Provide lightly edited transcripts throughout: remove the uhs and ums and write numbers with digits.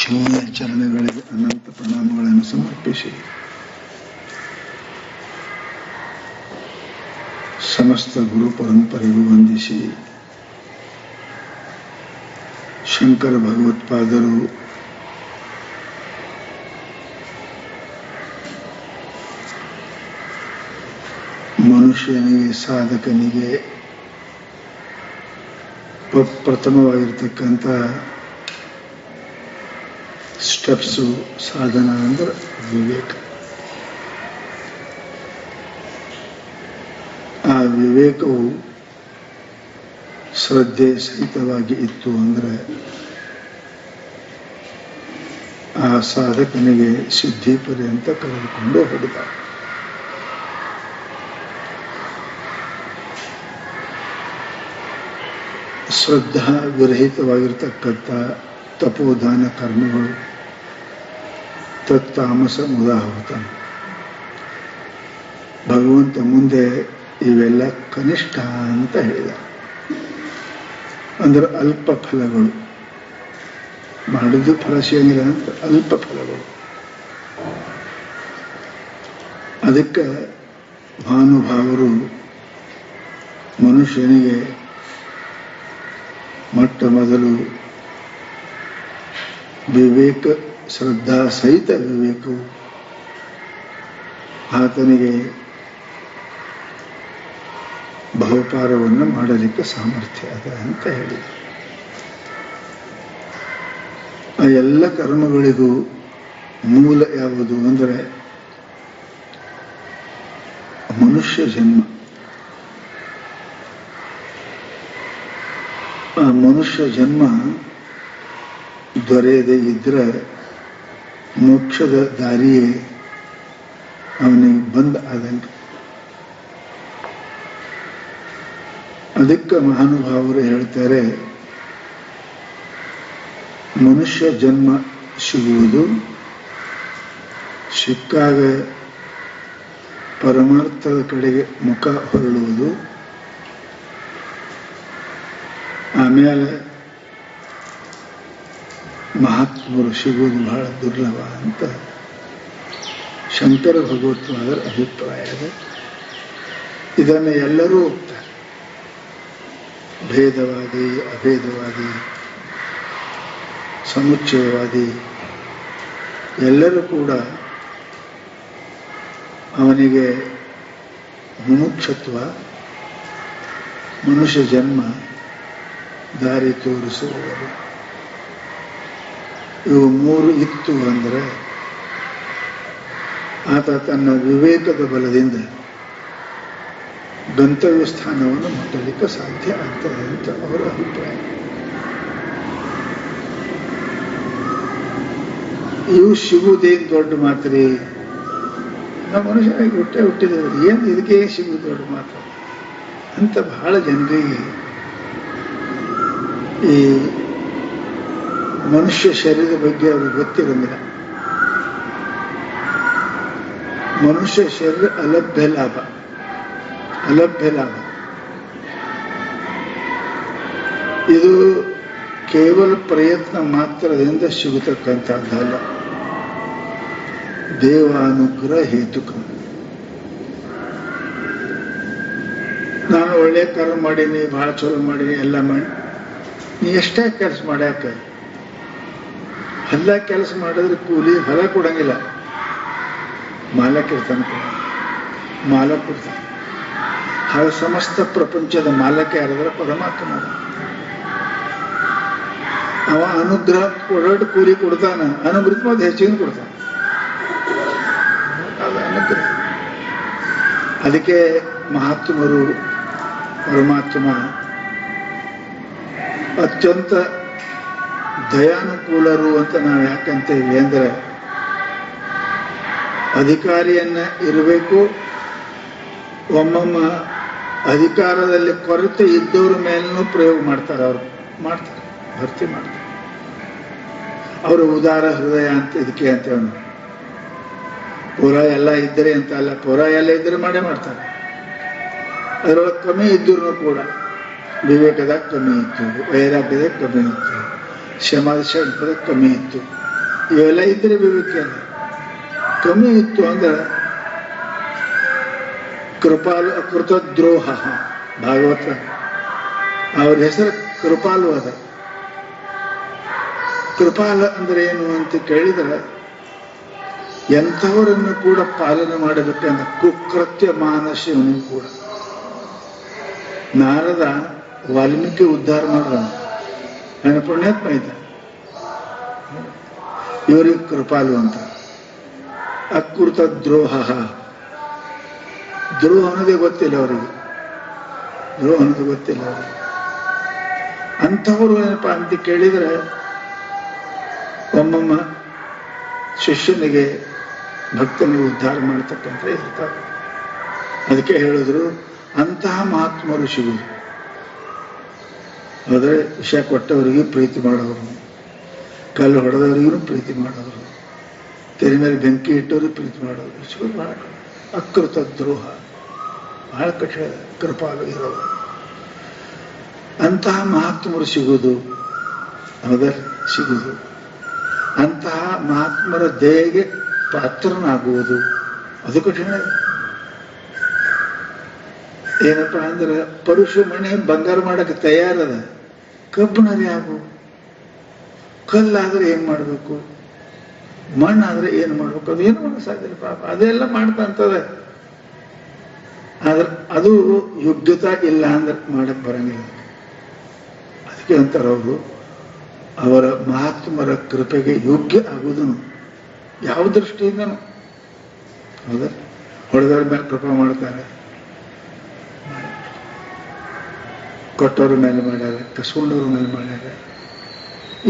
ಶಿವನ ಚರಣಗಳಿಗೆ ಅನಂತ ಪ್ರಣಾಮಗಳನ್ನು ಸಮರ್ಪಿಸಿ ಸಮಸ್ತ ಗುರು ಪರಂಪರೆಗೂ ವಂದಿಸಿ ಶಂಕರ ಭಗವತ್ಪಾದರು ಮನುಷ್ಯನಿಗೆ ಸಾಧಕನಿಗೆ ಪ್ರಥಮವಾಗಿರ್ತಕ್ಕಂಥ ಸ್ಟೆಪ್ಸು ಸಾಧನ ಅಂದ್ರೆ ವಿವೇಕ. ಆ ವಿವೇಕವು ಶ್ರದ್ಧೆ ಸಹಿತವಾಗಿ ಇತ್ತು ಅಂದ್ರೆ ಆ ಸಾಧಕನಿಗೆ ಸಿದ್ಧಿ ಪರ್ಯಂತ ಕರೆದುಕೊಂಡು ಹೋಗಿದ. ಶ್ರದ್ಧಾ ವಿರಹಿತವಾಗಿರ್ತಕ್ಕಂಥ ತಪೋದಾನ ಕರ್ಮಗಳು ತತ್ತಾಮಸ ಮುದಾಹುತ. ಭಗವಂತ ಮುಂದೆ ಇವೆಲ್ಲ ಕನಿಷ್ಠ ಅಂತ ಹೇಳಿದ. ಅಂದ್ರೆ ಅಲ್ಪ ಫಲಗಳು, ಮಾಡಿದ್ದು ಫಲ ಸಿಗಂಗಿಲ್ಲ ಅಂತ ಅಲ್ಪ ಫಲಗಳು. ಅದಕ್ಕೆ ಮಹಾನುಭಾವರು ಮನುಷ್ಯನಿಗೆ ಮೊಟ್ಟ ಮೊದಲು ವಿವೇಕ, ಶ್ರದ್ಧಾ ಸಹಿತ ವಿವೇಕವು ಆತನಿಗೆ ಬಹುಪಾರವನ್ನು ಮಾಡಲಿಕ್ಕೆ ಸಾಮರ್ಥ್ಯ ಅದ ಅಂತ ಹೇಳಿ. ಆ ಎಲ್ಲ ಕರ್ಮಗಳಿಗೂ ಮೂಲ ಯಾವುದು ಅಂದರೆ ಮನುಷ್ಯ ಜನ್ಮ. ಆ ಮನುಷ್ಯ ಜನ್ಮ ದೊರೆಯದೇ ಇದ್ರೆ ಮೋಕ್ಷದ ದಾರಿಯೇ ಅವನಿಗೆ ಬಂದ್ ಆದಂಗೆ. ಅದಕ್ಕೆ ಮಹಾನುಭಾವರು ಹೇಳ್ತಾರೆ, ಮನುಷ್ಯ ಜನ್ಮ ಸಿಗುವುದು ಸಿಕ್ಕಾಗ ಪರಮಾರ್ಥದ ಕಡೆಗೆ ಮುಖ ಹೊರಳುವುದು, ಆಮೇಲೆ ಮಹಾತ್ಮರು ಸಿಗುವುದು ಬಹಳ ದುರ್ಲಭ ಅಂತ ಶಂಕರ ಭಗವತ್ಪಾದರ ಅಭಿಪ್ರಾಯ ಇದೆ. ಇದನ್ನು ಎಲ್ಲರೂ ಒಪ್ತಾರೆ. ಭೇದವಾದಿ, ಅಭೇದವಾದಿ, ಸಮುಚ್ಚಯವಾದಿ ಎಲ್ಲರೂ ಕೂಡ ಅವನಿಗೆ ಮುಮುಕ್ಷತ್ವ, ಮನುಷ್ಯ ಜನ್ಮ ದಾರಿ ತೋರಿಸುವವರು. ಇವು ಮೂರು ಇತ್ತು ಅಂದರೆ ಆತ ತನ್ನ ವಿವೇಕದ ಬಲದಿಂದ ಗಂತವ್ಯ ಸ್ಥಾನವನ್ನು ಮುಟ್ಟಲಿಕ್ಕೆ ಸಾಧ್ಯ ಆಗ್ತದೆ ಅಂತ ಅವರ ಅಭಿಪ್ರಾಯ. ಇವು ಸಿಗುವುದೇನು ದೊಡ್ಡ ಮಾತ್ರಿ, ನಾವು ಮನುಷ್ಯನಾಗಿ ಹುಟ್ಟಿದವರು ಏನು ಇದಕ್ಕೆ ಸಿಗುವುದು ದೊಡ್ಡ ಮಾತು ಅಂತ ಬಹಳ ಜನರಿಗೆ ಈ ಮನುಷ್ಯ ಶರೀರದ ಬಗ್ಗೆ ಅವ್ರಿಗೆ ಗೊತ್ತಿರಂಗಿಲ್ಲ. ಮನುಷ್ಯ ಶರೀರ ಅಲಭ್ಯ ಲಾಭ, ಅಲಭ್ಯ ಲಾಭ. ಇದು ಕೇವಲ ಪ್ರಯತ್ನ ಮಾತ್ರದಿಂದ ಸಿಗತಕ್ಕಂಥದ್ದಲ್ಲ, ದೇವಾನುಗ್ರಹ ಹೇತುಕ. ನಾನು ಒಳ್ಳೆ ಕರ್ಮ ಮಾಡೀನಿ, ಬಹಳ ಚಲೋ ಮಾಡೀನಿ, ಎಲ್ಲ ಮಾಡಿ, ನೀ ಎಷ್ಟೇ ಕೆಲಸ ಮಾಡ್ಯಾಕ ಎಲ್ಲ ಕೆಲಸ ಮಾಡಿದ್ರೆ ಕೂಲಿ ಫಲ ಕೊಡಂಗಿಲ್ಲ. ಮಾಲಕ್ ಇರ್ತಾನೆ, ಮಾಲಕ್ ಕೊಡ್ತಾನೆ. ಹಾಗೆ ಸಮಸ್ತ ಪ್ರಪಂಚದ ಮಾಲಕ ಯಾರಾದ್ರೆ ಪರಮಾತ್ಮ. ಅವ ಅನುಗ್ರಹ ಕೊಡೋದು ಕೂಲಿ ಕೊಡ್ತಾನ, ಅನುಗ್ರಹ ಹೆಚ್ಚಿನ ಕೊಡ್ತಾನೆ. ಅದು ಅನುಗ್ರಹ. ಅದಕ್ಕೆ ಮಹಾತ್ಮರು ಪರಮಾತ್ಮ ಅತ್ಯಂತ ದಯಾನುಕೂಲರು ಅಂತ ನಾವು ಯಾಕಂತೇವಿ ಅಂದ್ರೆ ಅಧಿಕಾರಿಯನ್ನ ಇರಬೇಕು, ಒಮ್ಮೊಮ್ಮ ಅಧಿಕಾರದಲ್ಲಿ ಕೊರತೆ ಇದ್ದವ್ರ ಮೇಲೂ ಪ್ರಯೋಗ ಮಾಡ್ತಾರೆ. ಅವರು ಮಾಡ್ತಾರೆ, ಭರ್ತಿ ಮಾಡ್ತಾರೆ. ಅವರು ಉದಾರ ಹೃದಯ ಅಂತ ಇದಕ್ಕೆ ಅಂತ ಪೂರ ಎಲ್ಲ ಇದ್ದರೆ ಅಂತ ಅಲ್ಲ, ಪೂರ ಎಲ್ಲ ಇದ್ರೆ ಮಾಡೇ ಮಾಡ್ತಾರೆ. ಅದರೊಳಗೆ ಕಮ್ಮಿ ಇದ್ರೂ ಕೂಡ ವಿವೇಕದಾಗ ಕಮ್ಮಿ ಇತ್ತು, ವೈರಾಗ್ಯದಾಗ ಕಮ್ಮಿ ಇತ್ತು, ಕ್ಷಮಾಶಯದ ಕಮ್ಮಿ ಇತ್ತು, ಇವೆಲ್ಲ ಇದ್ರೆ ವಿವೇಕ ಕಮ್ಮಿ ಇತ್ತು ಅಂದ್ರೆ ಕೃಪಾಲು ಕೃತದ್ರೋಹ. ಭಾಗವತ ಅವ್ರ ಹೆಸರು ಕೃಪಾಲು ಅದ. ಕೃಪಾಲ ಅಂದ್ರೆ ಏನು ಅಂತ ಕೇಳಿದ್ರೆ ಎಂಥವರನ್ನು ಕೂಡ ಪಾಲನೆ ಮಾಡಬೇಕಂದ್ರೆ ಕುಕೃತ್ಯ ಮಾನಸಿಯವನು ಕೂಡ. ನಾರದ ವಾಲ್ಮೀಕಿ ಉದ್ಧಾರ ಮಾಡಿದ, ನನ್ನ ಪುಣ್ಯಾತ್ಮ ಇದ್ದ, ಇವರಿಗೆ ಕೃಪಾಲು ಅಂತ. ಅಕೃತ ದ್ರೋಹ, ದ್ರೋಹ ಅನ್ನೋದೇ ಗೊತ್ತಿಲ್ಲ ಅವರಿಗೆ, ದ್ರೋಹ ಅನ್ನೋದು ಗೊತ್ತಿಲ್ಲ ಅವರಿಗೆ. ಅಂಥವ್ರು ಏನಪ್ಪ ಅಂತ ಕೇಳಿದ್ರೆ ಒಮ್ಮೊಮ್ಮ ಶಿಷ್ಯನಿಗೆ ಭಕ್ತನಿಗೆ ಉದ್ಧಾರ ಮಾಡ್ತಕ್ಕಂಥ ಇರ್ತಾರೆ. ಅದಕ್ಕೆ ಹೇಳಿದ್ರು ಅಂತಹ ಮಹಾತ್ಮರು ಸಿಗುವುದು. ಆದರೆ ವಿಷ ಕೊಟ್ಟವರಿಗೂ ಪ್ರೀತಿ ಮಾಡೋರು, ಕಲ್ಲು ಹೊಡೆದವರಿಗೂ ಪ್ರೀತಿ ಮಾಡೋರು, ತೆರೆ ಮೇಲೆ ಬೆಂಕಿ ಇಟ್ಟವ್ರಿಗೆ ಪ್ರೀತಿ ಮಾಡೋರು ಸಿಗೋದು ಬಹಳ ಅಕೃತ ದ್ರೋಹ, ಬಹಳ ಕಠಿಣ ಕೃಪಾಲು ಇರೋರು. ಅಂತಹ ಮಹಾತ್ಮರು ಸಿಗುವುದು, ಹೌದ, ಸಿಗುವುದು. ಅಂತಹ ಮಹಾತ್ಮರ ದಯೆಗೆ ಪಾತ್ರನಾಗುವುದು ಅದು ಕಠಿಣ. ಏನಪ್ಪಾ ಅಂದ್ರೆ ಪರುಷ ಮನೆ ಬಂಗಾರ ಮಾಡಕ್ಕೆ ತಯಾರದ, ಕಬ್ಬಿಣರೇ ಆಗು. ಕಲ್ಲಾದ್ರೆ ಏನ್ ಮಾಡ್ಬೇಕು, ಮಣ್ಣಾದ್ರೆ ಏನ್ ಮಾಡ್ಬೇಕು, ಅದು ಏನು ಮಾಡೋ ಸಾಧ್ಯ ಪಾಪ. ಅದೆಲ್ಲ ಮಾಡ್ತಾ ಅಂತದ. ಆದ್ರೆ ಅದು ಯೋಗ್ಯತಾ ಇಲ್ಲ ಅಂದ್ರೆ ಮಾಡಕ್ ಬರಂಗಿಲ್ಲ. ಅದಕ್ಕೆ ಅಂತಾರೆ ಅವರು, ಅವರ ಮಹಾತ್ಮರ ಕೃಪೆಗೆ ಯೋಗ್ಯ ಆಗುವುದನ್ನು ಯಾವ ದೃಷ್ಟಿಯಿಂದನು, ಹೌದಾ, ಹೊಡೆದವ್ರ ಮೇಲೆ ಕೃಪೆ ಮಾಡ್ತಾರೆ, ಕೊಟ್ಟವ್ರ ಮೇಲೆ ಮಾಡ್ಯಾರ, ಕಸ್ಕೊಂಡವ್ರ ಮೇಲೆ ಮಾಡ್ಯಾರ.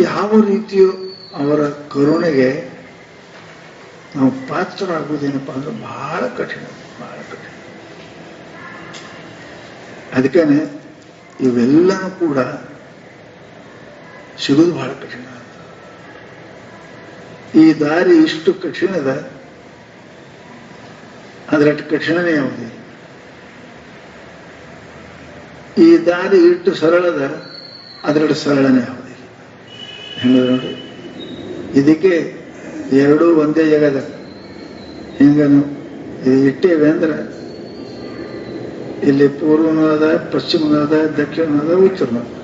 ಯಾವ ರೀತಿಯು ಅವರ ಕರುಣೆಗೆ ನಾವು ಪಾತ್ರರಾಗುವುದೇನಪ್ಪ ಅಂದ್ರೆ ಬಹಳ ಕಠಿಣ, ಬಹಳ ಕಠಿಣ. ಅದಕ್ಕೇನೆ ಇವೆಲ್ಲನೂ ಕೂಡ ಸಿಗುವುದು ಬಹಳ ಕಠಿಣ. ಈ ದಾರಿ ಇಷ್ಟು ಕಠಿಣದ, ಅದರಷ್ಟು ಕಠಿಣನೇ ಯಾವುದೇ. ಈ ದಾರಿ ಇಟ್ಟು ಸರಳದ, ಅದರಷ್ಟು ಸರಳನೇ ಯಾವುದೇ. ಹೆಂಗ ನೋಡಿ, ಇದಕ್ಕೆ ಎರಡೂ ಒಂದೇ ಜಗದ. ಹಿಂಗ ಇದು ಇಟ್ಟೇವೆ ಅಂದ್ರೆ ಇಲ್ಲಿ ಪೂರ್ವನೂ ಅದ, ಪಶ್ಚಿಮನೂ ಅದ, ದಕ್ಷಿಣ ಅದ, ಉತ್ತರನೂ ಅದ.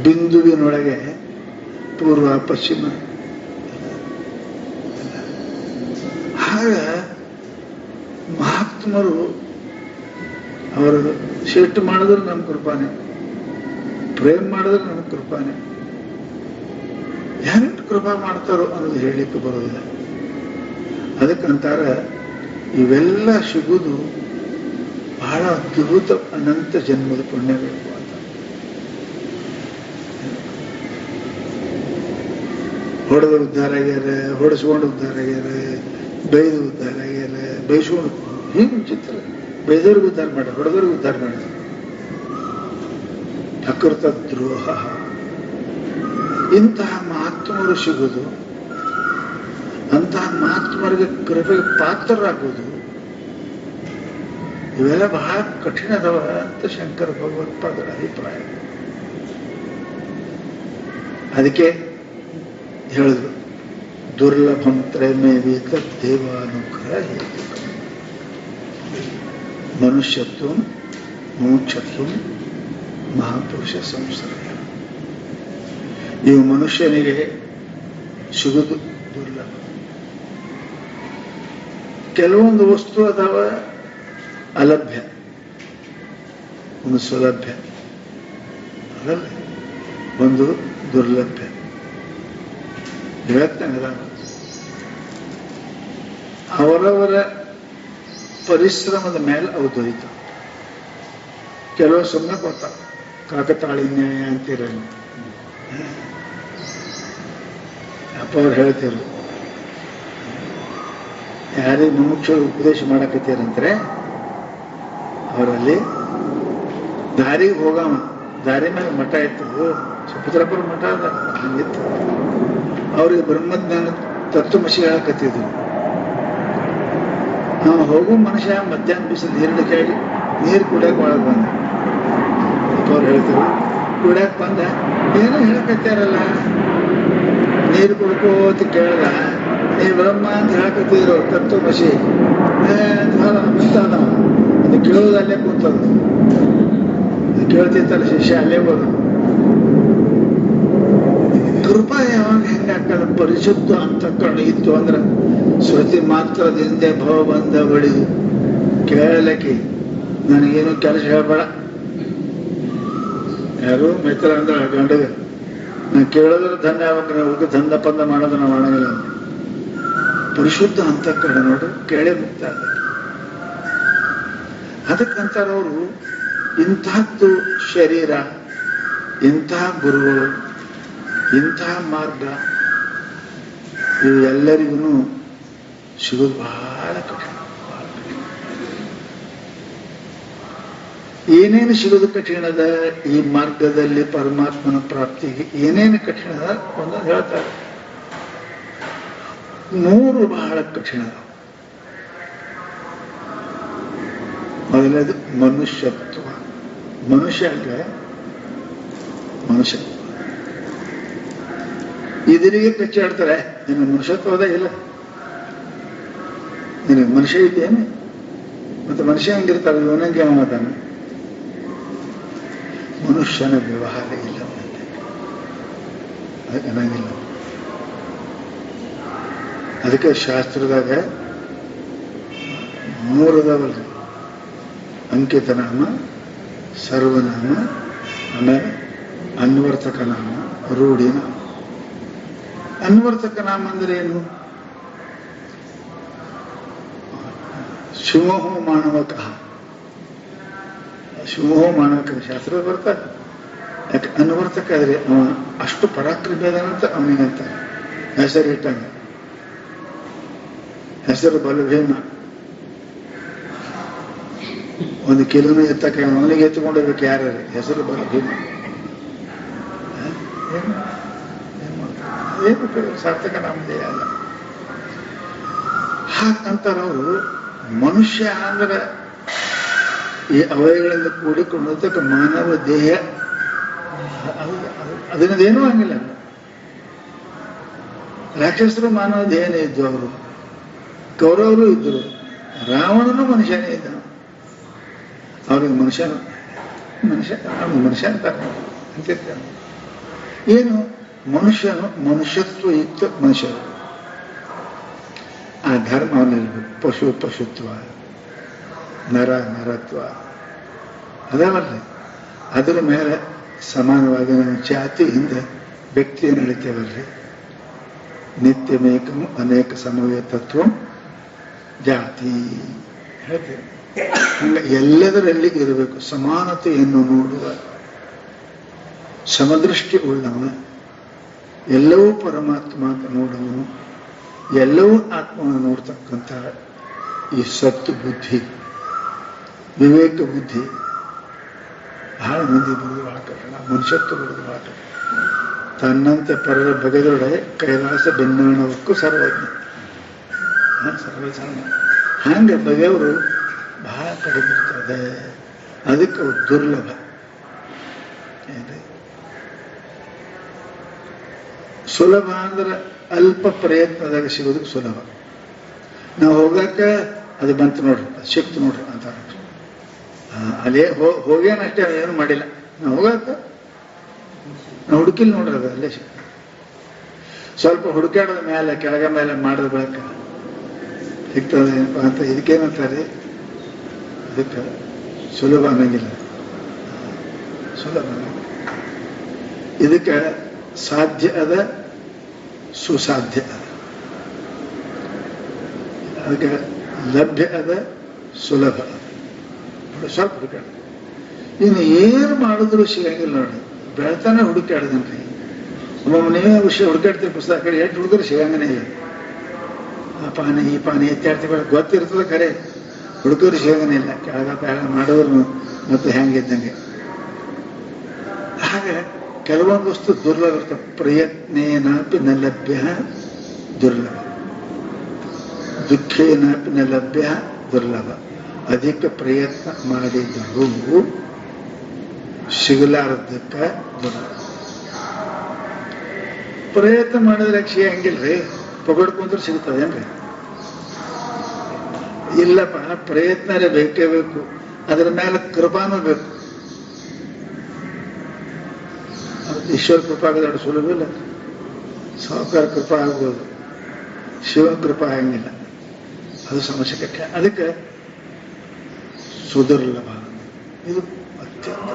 ಬಿಂದುವಿನೊಳಗೆ ಪೂರ್ವ ಪಶ್ಚಿಮ. ಆಗ ಮಹಾತ್ಮರು ಅವರು ಶ್ರೇಷ್ಠ ಮಾಡಿದ್ರೆ ನಮ್ಮ ಕೃಪಾನೆ, ಪ್ರೇಮ ಮಾಡಿದ್ರೆ ನಮ್ಮ ಕೃಪಾನೆ. ಹೆಂಗ್ ಕೃಪಾ ಮಾಡ್ತಾರೋ ಅನ್ನೋದು ಹೇಳಲಿಕ್ಕೆ ಬರೋದಿಲ್ಲ. ಅದಕ್ಕಂತಾರ ಇವೆಲ್ಲ ಸಿಗುವುದು ಬಹಳ ಅದ್ಭುತ ಅನಂತ ಜನ್ಮದ ಪುಣ್ಯಗಳು ಅಂತ. ಹೊಡೆದ ಉದ್ಧಾರ ಆಗ್ಯಾರ, ಹೊಡೆಸ್ಕೊಂಡು ಉದ್ಧಾರ ಆಗ್ಯಾರ, ಬೈದು ಉದ್ಧಾರ ಆಗ್ಯಾರ, ಬೈಸ್ಕೊಂಡು, ಹೀಗೆ ಚಿತ್ರ. ಬೈದವ್ರಿಗೆ ಉದ್ಧಾರ ಮಾಡ್ಯಾರ, ಹೊಡೆದವ್ರಿಗೆ ಉದ್ಧಾರ ಮಾಡ್ಯಾರ. ಅಕೃತ ದ್ರೋಹ. ಇಂತಹ ಮಹಾತ್ಮರು ಸಿಗುವುದು, ಅಂತಹ ಮಹಾತ್ಮರಿಗೆ ಕೃಪೆಗೆ ಪಾತ್ರರಾಗುವುದು, ಇವೆಲ್ಲ ಬಹಳ ಕಠಿಣದವ ಅಂತ ಶಂಕರ ಭಗವತ್ಪಾದರ ಅಭಿಪ್ರಾಯ. ಅದಕ್ಕೆ ಹೇಳಿದ್ರು, ದುರ್ಲಭಂ ತ್ರಯಮೇವಿ ತದ್ದೇವಾನುಗ್ರಹ ಹೇತು. ಮನುಷ್ಯತ್ವ, ಮೋಕ್ಷತ್ವ, ಮಹಾಪುರುಷ ಸಂಶ್ರಯ. ಇವು ಮನುಷ್ಯನಿಗೆ ಸಿಗುವುದು ದುರ್ಲಭ. ಕೆಲವೊಂದು ವಸ್ತು ಅದಾವ ಅಲಭ್ಯ, ಒಂದು ಸುಲಭ್ಯ, ಅದಲ್ಲ ಒಂದು ದುರ್ಲಭ್ಯ. ಹೇಳ್ತಾನೆ ಅವರವರ ಪರಿಶ್ರಮದ ಮೇಲೆ ಅವು ದೊರೀತಾವ. ಕೆಲವು ಸುಮ್ಮನೆ ಬರ್ತಾವ, ಕಾಕತಾಳಿ ನ್ಯಾಯ ಅಂತೀರ. ಅಪ್ಪ ಅವ್ರು ಹೇಳ್ತಿರು, ಯಾರಿಗೆ ಮುಮುಕ್ಷರು ಉಪದೇಶ ಮಾಡಕತ್ತೀರಂದ್ರೆ ಅವರಲ್ಲಿ ದಾರಿಗೆ ಹೋಗವ, ದಾರಿ ಮೇಲೆ ಮಠ ಇತ್ತು, ಸುಭದ್ರಪುರ ಮಠ ಅದ, ಹಂಗಿತ್ತು. ಅವ್ರಿಗೆ ಬ್ರಹ್ಮಜ್ಞಾನ ತತ್ವಮಸಿ ಹೇಳಕತ್ತಿದ್ರು. ನಾವು ಹೋಗೋ ಮನುಷ್ಯ ಮಧ್ಯಾಹ್ನ ಬಿಸಿಲು ನೀರಿಡಕ್ಕಾಗಿ ನೀರು ಕುಡಿಯಕ್ಕೆ ಒಳಗೆ ಬಂದ. ಅವ್ರು ಹೇಳ್ತಾರೆ, ಕುಡಿಯಕ್ಕೆ ಬಂದ ಏನೋ ಹೇಳಕತ್ತಾರಲ್ಲ, ನೀರು ಕುಡ್ಕೋತ ಕೇಳ್ದ, ನೀ ಬ್ರಹ್ಮ ಅಂತ ಹಾಕುತ್ತಿದ್ರು ತತ್ವಮಸಿ ಕೂತಾದ. ಅದು ಕೇಳೋದಲ್ಲೇ ಕೂತದ್ದು, ಕೇಳ್ತಿತ್ತಲ್ಲ ಶಿಷ್ಯ ಅಲ್ಲೇ ಹೋದ. ಕೃಪಾ ಯಾವಾಗ ಹೆಂಗಾಕಲ್ಲ, ಪರಿಶುದ್ಧ ಅಂತ ಇತ್ತು ಅಂದ್ರೆ ಶ್ರುತಿ ಮಾತ್ರದಿಂದ ಭವ ಬಂದ ಬಳಿ ಕೇಳಲಿಕ್ಕೆ ನನಗೇನು ಕೆಲಸ ಹೇಳ್ಬೇಡ. ಯಾರು ಮಿತ್ರ ಅಂದ್ರೆ ಗಂಡಗೆ ನಾನು ಕೇಳಿದ್ರೆ ಧನ್ಯ ಆಗ್ಬೇಕು, ನೀವು ದಂಧ ಪಂದ ಮಾಡೋದು ನಾವು ಮಾಡಂಗಿಲ್ಲ. ಪರಿಶುದ್ಧ ಅಂತಃಕರಣ ನೋಡು, ಕೇಳೇ ಮುಕ್ತ ಆಗ. ಅದಕ್ಕಂತಾರವರು ಇಂತಹದ್ದು ಶರೀರ, ಇಂತಹ ಗುರುಗಳು, ಇಂತಹ ಮಾರ್ಗ ಇವು ಎಲ್ಲರಿಗೂ ಸಿಗೋದು ಬಹಳ ಕಠಿಣ. ಏನೇನು ಸಿಗೋದು ಕಠಿಣದ ಈ ಮಾರ್ಗದಲ್ಲಿ ಪರಮಾತ್ಮನ ಪ್ರಾಪ್ತಿಗೆ ಏನೇನು ಕಠಿಣದ ಒಂದು ಹೇಳ್ತಾರೆ. 3 ಬಹಳ ಕಠಿಣ. ಮೊದಲನೇದು ಮನುಷ್ಯತ್ವ. ಮನುಷ್ಯ ಅಲ್ವೇ ಮನುಷ್ಯತ್ವ. ಇದರಿಗೆ ಕಚ್ಚಾಡ್ತಾರೆ, ನಿನ್ನ ಮನುಷ್ಯತ್ವದ ಇಲ್ಲ, ನಿನಗೆ ಮನುಷ್ಯ ಇದ್ದೇನೆ. ಮತ್ತೆ ಮನುಷ್ಯ ಹೆಂಗಿರ್ತಾರೆ, ಇವನಂಗೆ ಮಾತಾನ. ಮನುಷ್ಯನ ವ್ಯವಹಾರ ಇಲ್ಲ, ಅನ್ನಂಗಿಲ್ಲ. ಅದಕ್ಕೆ ಶಾಸ್ತ್ರದಾಗ 3 ಅದಾವಲ್ರಿ: ಅಂಕಿತನಾಮ, ಸರ್ವನಾಮ, ಆಮೇಲೆ ಅನ್ವರ್ತಕ ನಾಮ, ರೂಢಿನಾಮ. ಅನ್ವರ್ತಕ ನಾಮ ಅಂದ್ರೆ ಏನು? ಶಿವೋಹೋ ಮಾನವಕ, ಶಿವೋಹೋ ಮಾನವಕ ಶಾಸ್ತ್ರ ಬರ್ತಾರೆ. ಯಾಕೆ ಅನ್ವರ್ತಕ ಆದ್ರೆ ಅವ ಅಷ್ಟು ಪರಾಕ್ರಮಿ ಅದಾನಂತ ಅವನಿಗಂತ ಹೆಸರು ಇಟ್ಟಂಗ. ಹೆಸರು ಬಲಭೀಮ. 1 ಕಿಲೋನು ಎತ್ತಕ್ಕೆ ಅವನಿಗೆ ಎತ್ಕೊಂಡಿರ್ಬೇಕು. ಯಾರು ಹೆಸರು ಬಲಭೀಮ. ಏನು ಸಾರ್ಥಕ ನಾಮದೇ ಅಲ್ಲ. ಹಾಗಂತಾರವರು ಮನುಷ್ಯ ಅಂದ್ರೆ ಈ ಅವಯಗಳಿಂದ ಕೂಡಿಕೊಂಡಿರ್ತಕ್ಕ ಮಾನವ ದೇಹ, ಅದನ್ನದೇನೂ ಹಂಗಿಲ್ಲ. ರಾಕ್ಷಸರು ಮಾನವ ದೇಹನೇ ಇದ್ದು, ಅವರು ಕೌರವರು ಇದ್ದರು, ರಾವಣನು ಮನುಷ್ಯನೇ ಇದ್ದ. ಅವ್ರಿಗೆ ಮನುಷ್ಯ ಅಂತಾರೆ ಅಂತಿರ್ತಾರೆ. ಏನು ಮನುಷ್ಯನು ಮನುಷ್ಯತ್ವ ಯುಕ್ತ ಮನುಷ್ಯರು. ಆ ಧರ್ಮವನ್ನಿರ್ಬೇಕು. ಪಶುತ್ವ, ನರತ್ವ ಅದವಲ್ಲ. ಅದರ ಮೇಲೆ ಸಮಾನವಾಗಿ ನಾವು ಜಾತಿಯಿಂದ ವ್ಯಕ್ತಿಯ ನಡೀತೇವಲ್ರಿ. ನಿತ್ಯಮೇಕಂ ಅನೇಕ ಸಮವೇ ತತ್ವ ಜಾತಿ ಹೇಳ್ತೇವೆ. ಹಂಗ ಎಲ್ಲದರಲ್ಲಿ ಇರಬೇಕು. ಸಮಾನತೆಯನ್ನು ನೋಡುವ ಸಮದೃಷ್ಟಿ ಉಳ್ಳವ, ಎಲ್ಲವೂ ಪರಮಾತ್ಮ ಅಂತ ನೋಡುವನು, ಎಲ್ಲವೂ ಆತ್ಮವನ್ನು ನೋಡ್ತಕ್ಕಂಥ ಈ ಸತ್ತು ಬುದ್ಧಿ, ವಿವೇಕ ಬುದ್ಧಿ ಬಹಳ ಮಂದಿ ಬರುವುದು ಬಹಳ ಕಠಿಣ. ಮನುಷ್ಯತ್ವ ಬರುವುದು ಬಹಳ ಕಠಿಣ. ತನ್ನಂತೆ ಪರರ ಬಗೆದೊಡೆ ಕೈಲಾಸ ಭಿನ್ನಾಣವಕ್ಕೂ ಸರ್ವಜ್ಞ. ಸರ್ವಜ್ಞ ಹಂಗೆ ಬಗೆಯವರು ಬಹಳ ಕಡಿಮೆ ಇರ್ತದೆ. ಅದಕ್ಕೆ ದುರ್ಲಭ. ಸುಲಭ ಅಂದ್ರೆ ಅಲ್ಪ ಪ್ರಯತ್ನದಾಗ ಸಿಗೋದಕ್ಕೆ ಸುಲಭ. ನಾವು ಹೋಗಾಕ ಅದು ಬಂತು ನೋಡ್ರಿ, ಸಿಕ್ತು ನೋಡ್ರಿ ಅಂತ ಅಲ್ಲೇ ಹೋಗೇನಷ್ಟೇ, ಏನು ಮಾಡಿಲ್ಲ. ನಾವು ಹೋಗಾಕ ನಾವು ಹುಡುಕಿಲ್ ನೋಡ್ರಿ, ಅದು ಅಲ್ಲೇ ಸಿಕ್ತು. ಸ್ವಲ್ಪ ಹುಡುಕಾಡದ ಮೇಲೆ ಕೆಳಗ ಮೇಲೆ ಮಾಡಿದ ಬಳಕ ಸಿಗ್ತದೆ ಏನಪ್ಪ ಅಂತ. ಇದಕ್ಕೇನಂತಾರೆ, ಅದಕ್ಕೆ ಸುಲಭ ಅನ್ನಂಗಿಲ್ಲ, ಸುಲಭ. ಇದಕ್ಕೆ ಸಾಧ್ಯ ಅದ, ಸುಸಾಧ್ಯ ಅದ. ಅದಕ್ಕೆ ಲಭ್ಯ ಅದ, ಸುಲಭ ಅದ. ಸ್ವಲ್ಪ ಹುಡುಕಾಡ. ಇನ್ನು ಏನು ಮಾಡಿದ್ರು ಸಿಗಂಗಿಲ್ಲ ನೋಡಿ. ಬೆಳತಾನೆ ಹುಡುಕಾಡ್ದನ್ರಿ. ನೀವೇ ವಿಷಯ ಹುಡುಕಾಡ್ತೀವಿ ಪುಸ್ತಕ ಕಡೆ ಎಷ್ಟು ಹುಡುಗರು ಸಿಗಂಗನೇ ಇಲ್ಲ. ಆ ಪಾನಿ ಈ ಪಾನಿ ಎತ್ತಾಡ್ತೀವಿ, ಗೊತ್ತಿರ್ತದೆ ಖರೆ ಹುಡುಗರು ಸಿಗಂಗನೇ ಇಲ್ಲ. ಕೆಳಗ ಮಾಡಿದ್ರು ಮತ್ತೆ ಹೆಂಗಿದ್ದಂಗೆ. ಹಾಗೆ ಕೆಲವೊಂದು ವಸ್ತು ದುರ್ಲಭ ಇರ್ತವೆ. ಪ್ರಯತ್ನೇನಾಪಿ ನ ಲಭ್ಯ ದುರ್ಲಭ, ದುಃಖೇನಾಪಿ ನ ಲಭ್ಯ ದುರ್ಲಭ. ಅಧಿಕ ಪ್ರಯತ್ನ ಮಾಡಿದರೂ ಸಿಗಲಾರದಕ್ಕ ದುರ್ಲಭ. ಪ್ರಯತ್ನ ಮಾಡಿದ್ರೆ ಸಿಗಂಗಿಲ್ರಿ, ಪಗಡ್ಕೊಂಡ್ರೆ ಸಿಗ್ತದೇನ್ರಿ? ಇಲ್ಲಪ್ಪ, ಪ್ರಯತ್ನರೇ ಬೇಕೇ ಬೇಕು, ಅದರ ಮೇಲೆ ಕೃಪಾನೂ ಬೇಕು. ಈಶ್ವರ ಕೃಪಾ ಆಗೋದು ಸುಲಭ ಇಲ್ಲ. ಸಾಹುಕಾರ ಕೃಪಾ ಆಗ್ಬೋದು, ಶಿವನ ಕೃಪಾ ಆಗಂಗಿಲ್ಲ, ಅದು ಸಮಸ್ಯೆ ಕಟ್ಟ. ಅದಕ್ಕೆ ಸುದುರ್ಲಭ, ಇದು ಅತ್ಯಂತ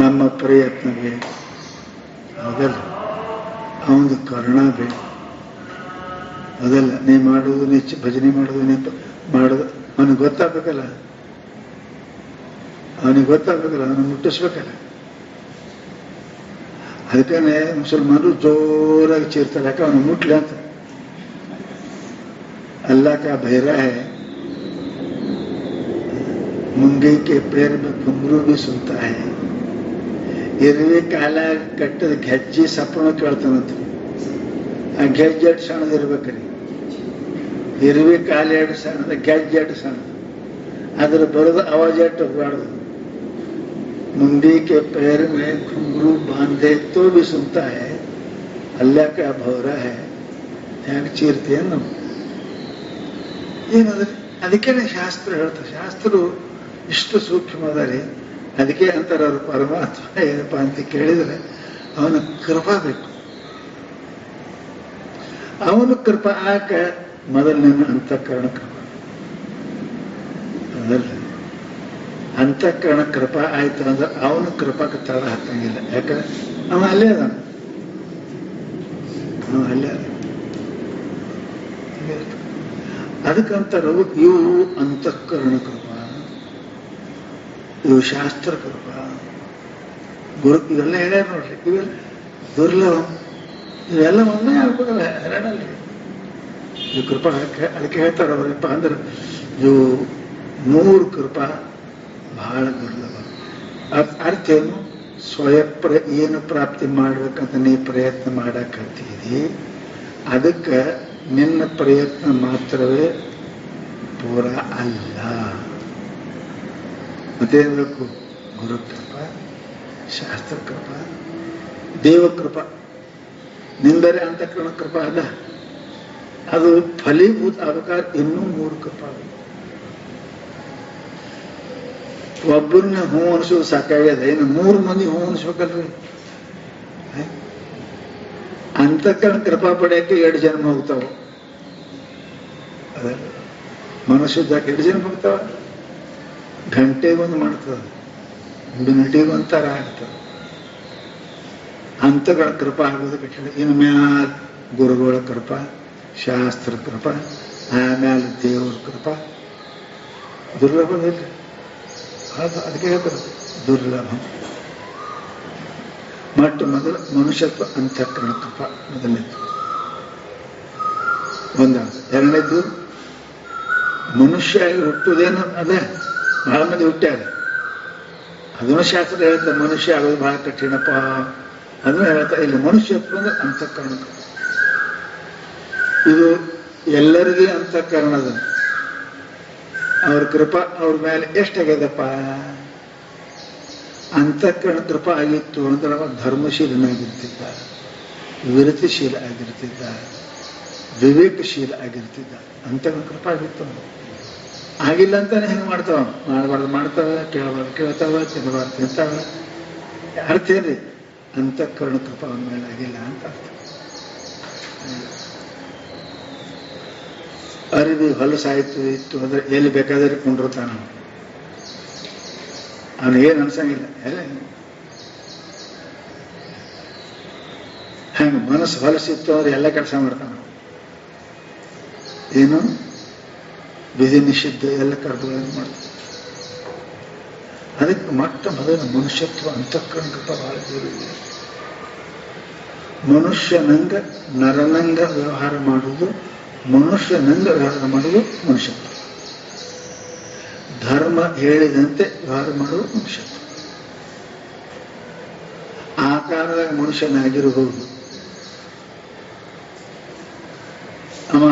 ನಮ್ಮ ಪ್ರಯತ್ನ ಬೇಕು, ಅದಲ್ಲ ಅವನ ಕರುಣ ಬೇಕು, ಅದಲ್ಲ ನೀ ಮಾಡುವುದು, ನೀ ಭಜನೆ ಮಾಡುವುದು, ನೀ ಮಾಡೋದು ಅವನಿಗೆ ಗೊತ್ತಾಗಬೇಕಲ್ಲ, ಅವನು ಮುಟ್ಟಿಸ್ಬೇಕಲ್ಲ. ಅದಕ್ಕೆ ಮುಸಲ್ಮಾನರು ಜೋರಾಗಿ ಚೀರ್ತಾರೆ, ಯಾಕೆ ಅವನು ಮುಟ್ಲಿ ಅಂತ. अल्लाह का बहरा है, मुंगे के पैर में घुंघरू भी सुनता है. ಇರುವೆ ಕಾಲ ಕಟ್ಟದ ಗೆಜ್ಜೆ ಸಪ್ಪನ ಕೇಳ್ತಾನಂತ್ರಿ. ಆ ಗೆಜ್ಜೆ ಎಷ್ಟು ಸಣ್ಣದಿರ್ಬೇಕ್ರಿ, ಇರುವೆ ಕಾಲ ಎಷ್ಟು ಸಣ್ಣದ, ಗೆಜ್ಜೆ ಎಷ್ಟು ಸಣ್ಣ, ಅದ್ರ ಬರೋದು ಆವಾಜ್ ಎಷ್ಟು ಹೋಗ್ಬಾರ್ದು. मुंडी के पैर में घुंघरू बांधे तो भी सुनता है, अल्लाह का भौरा है. ಯಾಕೆ ಚೀರ್ತೀಯ ನಾವು? ಏನಂದ್ರೆ ಅದಕ್ಕೆ ಶಾಸ್ತ್ರ ಹೇಳ್ತಾರೆ. ಶಾಸ್ತ್ರ ಇಷ್ಟು ಸೂಕ್ಷ್ಮ ಅದ ರೀ. ಅದಕ್ಕೆ ಅಂತಾರೆ ಅವರು ಪರಮಾತ್ಮ ಏನಪ್ಪ ಅಂತ ಕೇಳಿದ್ರೆ ಅವನ ಕೃಪಾ ಬೇಕು. ಅವನು ಕೃಪಾ ಆಕ ಮೊದಲನೇ ಅಂತಃಕರಣ ಕೃಪಾ, ಅದಲ್ಲ ಅಂತಃಕರಣ ಕೃಪಾ ಆಯ್ತು ಅಂದ್ರೆ ಅವನು ಕೃಪಾಕ್ಕೆ ತಡ ಹತ್ತಂಗಿಲ್ಲ. ಯಾಕಂದ್ರೆ ಅವ ಅಲ್ಲೇ ಅದ, ಅಲ್ಲೇ ಅದ. ಅದಕ್ಕಂತಾರ ಇವು ಅಂತಃಕರಣ ಕೃಪಾ, ಇವು ಶಾಸ್ತ್ರ ಕೃಪಾ, ಗುರು ಇವೆಲ್ಲ ಹೇಳ್ಯಾರ ನೋಡ್ರಿ. ಇವೆಲ್ಲ ದುರ್ಲಭ, ಇವೆಲ್ಲ ಒಂದೇ ಆಗ್ಬೋದಲ್ಲ, ಎರಡಲ್ಲಿ ಈ ಕೃಪಾ. ಅದಕ್ಕೆ ಹೇಳ್ತಾರ ಅವ್ರಪ್ಪ ಅಂದ್ರೆ ಇವು 3 ಕೃಪಾ ಬಹಳ ದುರ್ಲಭ. ಅರ್ಥ ಏನು? ಏನು ಪ್ರಾಪ್ತಿ ಮಾಡ್ಬೇಕಂತ ನೀ ಪ್ರಯತ್ನ ಮಾಡಕತ್ತೀರಿ, ಅದಕ್ಕೆ ನಿನ್ನ ಪ್ರಯತ್ನ ಮಾತ್ರವೇ ಪೂರ ಅಲ್ಲ. ಮತ್ತೇನ್ ಬೇಕು? ಗುರುಕೃಪಾ, ಶಾಸ್ತ್ರ ಕೃಪಾ, ದೇವಕೃಪಾ. ನಿಂದರೆ ಅಂತಃಕರಣ ಕೃಪಾ ಅಲ್ಲ, ಅದು ಫಲೀಭೂತ ಆಗಬೇಕಾದ್ರೆ ಇನ್ನೂ 3 ಕೃಪಾ. ಒಬ್ಬರನ್ನ ಹೂ ಅನಿಸೋದು ಸಾಕಾಗ್ಯದ, ಇನ್ನು 3 ಮಂದಿ ಹೂ ಅನಿಸ್ಬೇಕಲ್ರಿ. ಅಂತಃಕರಣ ಕೃಪಾ ಪಡೆಯಕ್ಕೆ 2 ಜನ್ಮ ಹೋಗ್ತಾವ. ಅದ ಮನುಷ್ಯದಾಗ 2 ಜನ್ಮ ಹೋಗ್ತಾವ. ಗಂಟೆಗೊಂದು ಮಾಡ್ತದ, ಮಿನಿಟಿಗೊಂಥರ ಆಗ್ತದ. ಅಂತಃಕರಣ ಕೃಪಾ ಆಗೋದು ಕಠಿಣ. ಇನ್ನು ಮ್ಯಾಲ ಗುರುಗಳ ಕೃಪಾ, ಶಾಸ್ತ್ರ ಕೃಪಾ, ಆಮ್ಯಾಲ ದೇವರ ಕೃಪಾ. ದುರ್ಲಭದಲ್ಲಿ ಅದಕ್ಕೆ ಹೇಳ್ತಾರೆ ದುರ್ಲಭ. ಮೊಟ್ಟ ಮೊದಲು ಮನುಷ್ಯತ್ವ ಅಂತಃಕರಣ ಕೃಪಾ ಮೊದಲನೇದು, ಒಂದಾದ್ರು. ಎರಡನೇದ್ದು ಮನುಷ್ಯ ಹುಟ್ಟುವುದೇನು ಅದೇ ಬಹಳ ಮಂದಿ ಹುಟ್ಟ್ಯಾರ. ಅದನ್ನು ಶಾಸ್ತ್ರ ಹೇಳ್ತಾರೆ, ಮನುಷ್ಯ ಆಗೋದು ಬಹಳ ಕಠಿಣಪ್ಪ. ಅದನ್ನು ಹೇಳ್ತಾರೆ. ಇಲ್ಲಿ ಮನುಷ್ಯತ್ವ ಅಂದ್ರೆ ಅಂತಃಕರಣ ಕೃಪಾ. ಇದು ಎಲ್ಲರಿಗೂ ಅಂತಃಕರಣದ ಅವ್ರ ಕೃಪಾ ಅವ್ರ ಮೇಲೆ ಎಷ್ಟಾಗ್ಯದಪ್ಪ. ಅಂತಃಕರಣ ಕೃಪಾ ಆಗಿತ್ತು ಅಂದ್ರೆ ಅವ ಧರ್ಮಶೀಲನಾಗಿರ್ತಿದ್ದ, ವಿರತಿಶೀಲ ಆಗಿರ್ತಿದ್ದ, ವಿವೇಕಶೀಲ ಆಗಿರ್ತಿದ್ದ. ಅಂತಃಕರಣ ಕೃಪಾ ಆಗಿತ್ತು. ಆಗಿಲ್ಲ ಅಂತಾನೆ ಹೆಂಗೆ ಮಾಡ್ತಾವ, ಮಾಡಬಾರ್ದು ಮಾಡ್ತಾವ, ಕೇಳಬಾರ್ದು ಕೇಳ್ತಾವ, ತಿನ್ನಬಾರ್ದು ತಿಂತಾವ. ಅರ್ಥ ಏನ್ರಿ? ಅಂತಃಕರಣ ಕೃಪಾ ಅವನ ಮೇಲೆ ಆಗಿಲ್ಲ ಅಂತ ಅರ್ಥ. ಅರಿವಿ ಹೊಲಸಾಯ್ತು ಇತ್ತು ಅಂದ್ರೆ ಎಲ್ಲಿ ಬೇಕಾದ್ರೆ ಕೊಂಡಿರ್ತಾನ, ಅವನಿಗೇನು ಅನ್ಸಂಗಿಲ್ಲ. ಎಲ್ಲ ಹಂಗ ಮನಸ್ಸು ಹೊಲಸಿತ್ತು ಅಂದ್ರೆ ಎಲ್ಲ ಕೆಲಸ ಮಾಡ್ತಾನ. ಏನು ವಿಧಿ ನಿಷಿದ್ಧ ಎಲ್ಲ ಕರ್ಮಗಳನ್ನು ಮಾಡ್ತಾನೆ. ಅದಕ್ಕೆ ಮೊಟ್ಟ ಮೊದಲು ಮನುಷ್ಯತ್ವ ಅಂತಃಕರಣ ಕೃಪಾ ಬಹಳ ಜರುರಿ. ಮನುಷ್ಯನಂಗ ನರನಂಗ ವ್ಯವಹಾರ ಮಾಡುವುದು, ಮನುಷ್ಯನಂಗ ವ್ಯವಹಾರ ಮಾಡುವುದು ಮನುಷ್ಯತ್ವ. ಧರ್ಮ ಹೇಳಿದಂತೆ ವ್ಯವಹಾರ ಮಾಡುವುದು ಮನುಷ್ಯತ್ವ. ಆ ಕಾರಣದಾಗ ಮನುಷ್ಯನಾಗಿರಬಹುದು. ಅವ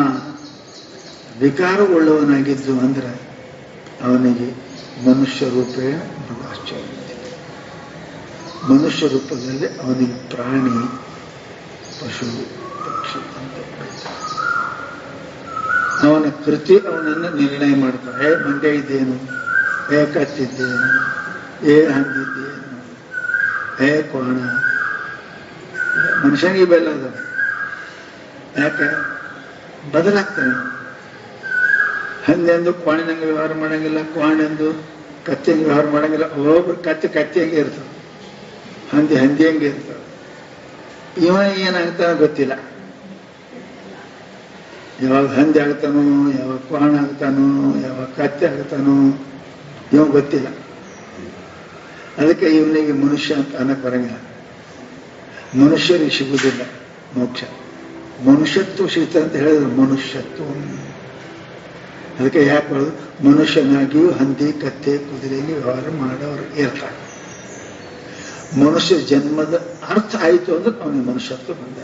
ವಿಕಾರವುಳ್ಳವನಾಗಿದ್ದು ಅಂದ್ರೆ ಅವನಿಗೆ ಮನುಷ್ಯ ರೂಪೇಣ ಮೃಗಾಶ್ಚರ್ಯ. ಮನುಷ್ಯ ರೂಪದಲ್ಲಿ ಅವನಿಗೆ ಪ್ರಾಣಿ ಪಶು ಪಕ್ಷಿ ಅಂತ ಬೈತಾರೆ. ಅವನ ಕೃತಿ ಅವನನ್ನು ನಿರ್ಣಯ ಮಾಡ್ತಾರೆ. ಹೇ ಮಂಡ್ಯ ಇದ್ದೇನು, ಹೇ ಕತ್ತಿದ್ದೇನು, ಹೇ ಹಂದಿದ್ದೇನು, ಹೇ ಕೋಣ. ಮನುಷ್ಯನಿಗೆ ಬೆಲ್ಲ ಅದ. ಯಾಕೆ ಬದಲಾಗ್ತಾನೆ. ಹಂದೆಂದು ಕೋಣಿನಂಗೆ ವ್ಯವಹಾರ ಮಾಡಂಗಿಲ್ಲ, ಕೋಣೆಂದು ಕತ್ತಿಂಗೆ ವ್ಯವಹಾರ ಮಾಡಂಗಿಲ್ಲ. ಒಬ್ಬೊಬ್ರು ಕತ್ತಿ ಹಂಗೆ ಇರ್ತದೆ, ಹಂದಿ ಹಂಗೆ ಇರ್ತದೆ. ಇವ ಏನಾಗ್ತಾನೋ ಗೊತ್ತಿಲ್ಲ. ಯಾವಾಗ ಹಂದಿ ಆಗ್ತಾನೋ, ಯಾವಾಗ ಕೋಣ ಆಗ್ತಾನೋ, ಯಾವಾಗ ಕತ್ತಿ ಆಗ್ತಾನೋ ಇವ ಗೊತ್ತಿಲ್ಲ. ಅದಕ್ಕೆ ಇವನಿಗೆ ಮನುಷ್ಯ ಅಂತ ಅನ್ನಕ್ ಬರಂಗಿಲ್ಲ. ಮನುಷ್ಯರಿಗೆ ಸಿಗುವುದಿಲ್ಲ ಮೋಕ್ಷ. ಮನುಷ್ಯತ್ವ ಸಿಗ್ತದೆ ಅಂತ ಹೇಳಿದ್ರೆ ಮನುಷ್ಯತ್ವ. ಅದಕ್ಕೆ ಯಾಕೆ ಹೇಳೋದು, ಮನುಷ್ಯನಾಗಿಯೂ ಹಂದಿ ಕತ್ತೆ ಕುದುರೆಗೆ ವ್ಯವಹಾರ ಮಾಡೋರು ಇರ್ತಾರೆ. ಮನುಷ್ಯ ಜನ್ಮದ ಅರ್ಥ ಆಯಿತು ಅಂದ್ರೆ ಅವನಿಗೆ ಮನುಷ್ಯತ್ವ ಬಂದ.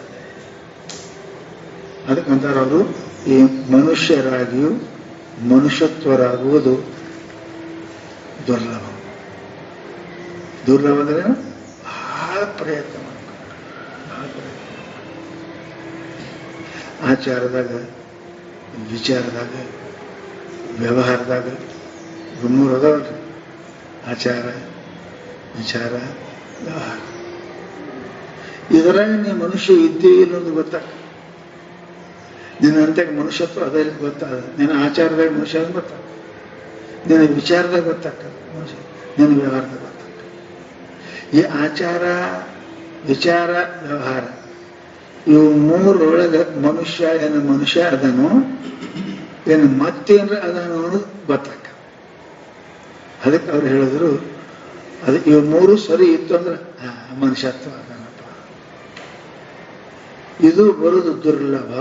ಅದಕ್ಕಂತಾರೆ ಅವರು, ಈ ಮನುಷ್ಯರಾಗಿಯೂ ಮನುಷ್ಯತ್ವರಾಗುವುದು ದುರ್ಲಭ. ದುರ್ಲಭ ಅಂದ್ರೆ ಬಹಳ ಪ್ರಯತ್ನ ಮಾಡ್ತಾರೆ, ಬಹಳ ಪ್ರಯತ್ನ. ಆಚಾರದಾಗ, ವಿಚಾರದಾಗ, ವ್ಯವಹಾರದಾಗ ಮೂರು ಅದಾವಲ್ರಿ. ಆಚಾರ, ವಿಚಾರ, ವ್ಯವಹಾರ. ಇದರಾಗ ನೀ ಮನುಷ್ಯ ಇದ್ದೀವಿ ಅನ್ನೋದು ಗೊತ್ತಾಗ. ನಿನ್ನ ಅಂತ್ಯಾಗ ಮನುಷ್ಯತ್ವ ಅದಲ್ಲಿ ಗೊತ್ತಾಗ. ನಿನ್ನ ಆಚಾರದಾಗ ಮನುಷ್ಯ ಗೊತ್ತಾಗ, ನಿನ್ನ ವಿಚಾರದಾಗ ಗೊತ್ತಾಗ್ತದೆ ಮನುಷ್ಯ, ನಿನ್ನ ವ್ಯವಹಾರದಾಗ ಗೊತ್ತಾಗ್ತದೆ. ಈ ಆಚಾರ, ವಿಚಾರ, ವ್ಯವಹಾರ ಇವು ಮೂರೊಳಗೆ ಮನುಷ್ಯ ಏನು ಮನುಷ್ಯ ಅದನ್ನು ಏನು ಮತ್ತೇನ್ರ ಅದನ್ನು ಅನ್ನೋದು ಗೊತ್ತಾಗ. ಅದಕ್ಕೆ ಅವ್ರು ಹೇಳಿದ್ರು, ಅದು ಇವು ಮೂರು ಸರಿ ಇತ್ತು ಅಂದ್ರೆ ಮನುಷ್ಯತ್ವ ಅದನಪ್ಪ. ಇದು ಬರುವುದು ದುರ್ಲಭ.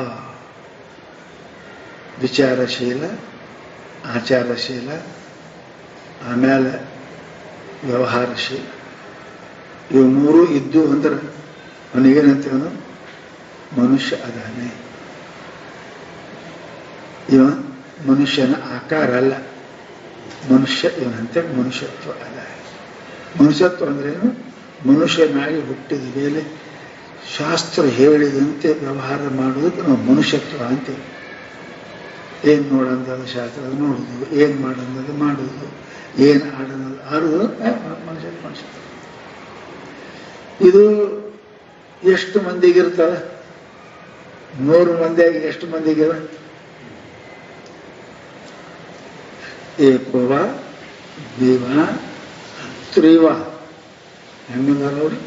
ವಿಚಾರಶೀಲ, ಆಚಾರಶೀಲ, ಆಮೇಲೆ ವ್ಯವಹಾರಶೀಲ. ಇವು ಮೂರು ಇದ್ದು ಅಂದ್ರೆ ಅವನಿಗೇನಂತೀವನು ಮನುಷ್ಯ ಅದಾನೆ. ಇವ ಮನುಷ್ಯನ ಆಕಾರ ಅಲ್ಲ, ಮನುಷ್ಯ ಇವನಂತೆ ಮನುಷ್ಯತ್ವ ಅಲ್ಲ. ಮನುಷ್ಯತ್ವ ಅಂದ್ರೇನು? ಮನುಷ್ಯನಾಗಿ ಹುಟ್ಟಿದ ಮೇಲೆ ಶಾಸ್ತ್ರ ಹೇಳಿದಂತೆ ವ್ಯವಹಾರ ಮಾಡೋದಕ್ಕೆ ನಾವು ಮನುಷ್ಯತ್ವ ಅಂತೀವಿ. ಏನ್ ನೋಡಂದದು ಶಾಸ್ತ್ರ ನೋಡುದು, ಏನ್ ಮಾಡಂದದು ಮಾಡುದು, ಏನ್ ಆಡೋದು ಆಡುದು ಮನುಷ್ಯತ್ವ. ಇದು ಎಷ್ಟು ಮಂದಿಗಿರ್ತದ? 100 ಮಂದಿಯಾಗಿ ಎಷ್ಟು ಮಂದಿಗಿರ? ಏಕವ ದೇವ ತ್ರಿವ ಹೆಂಗಂದಾರ ನೋಡಿ.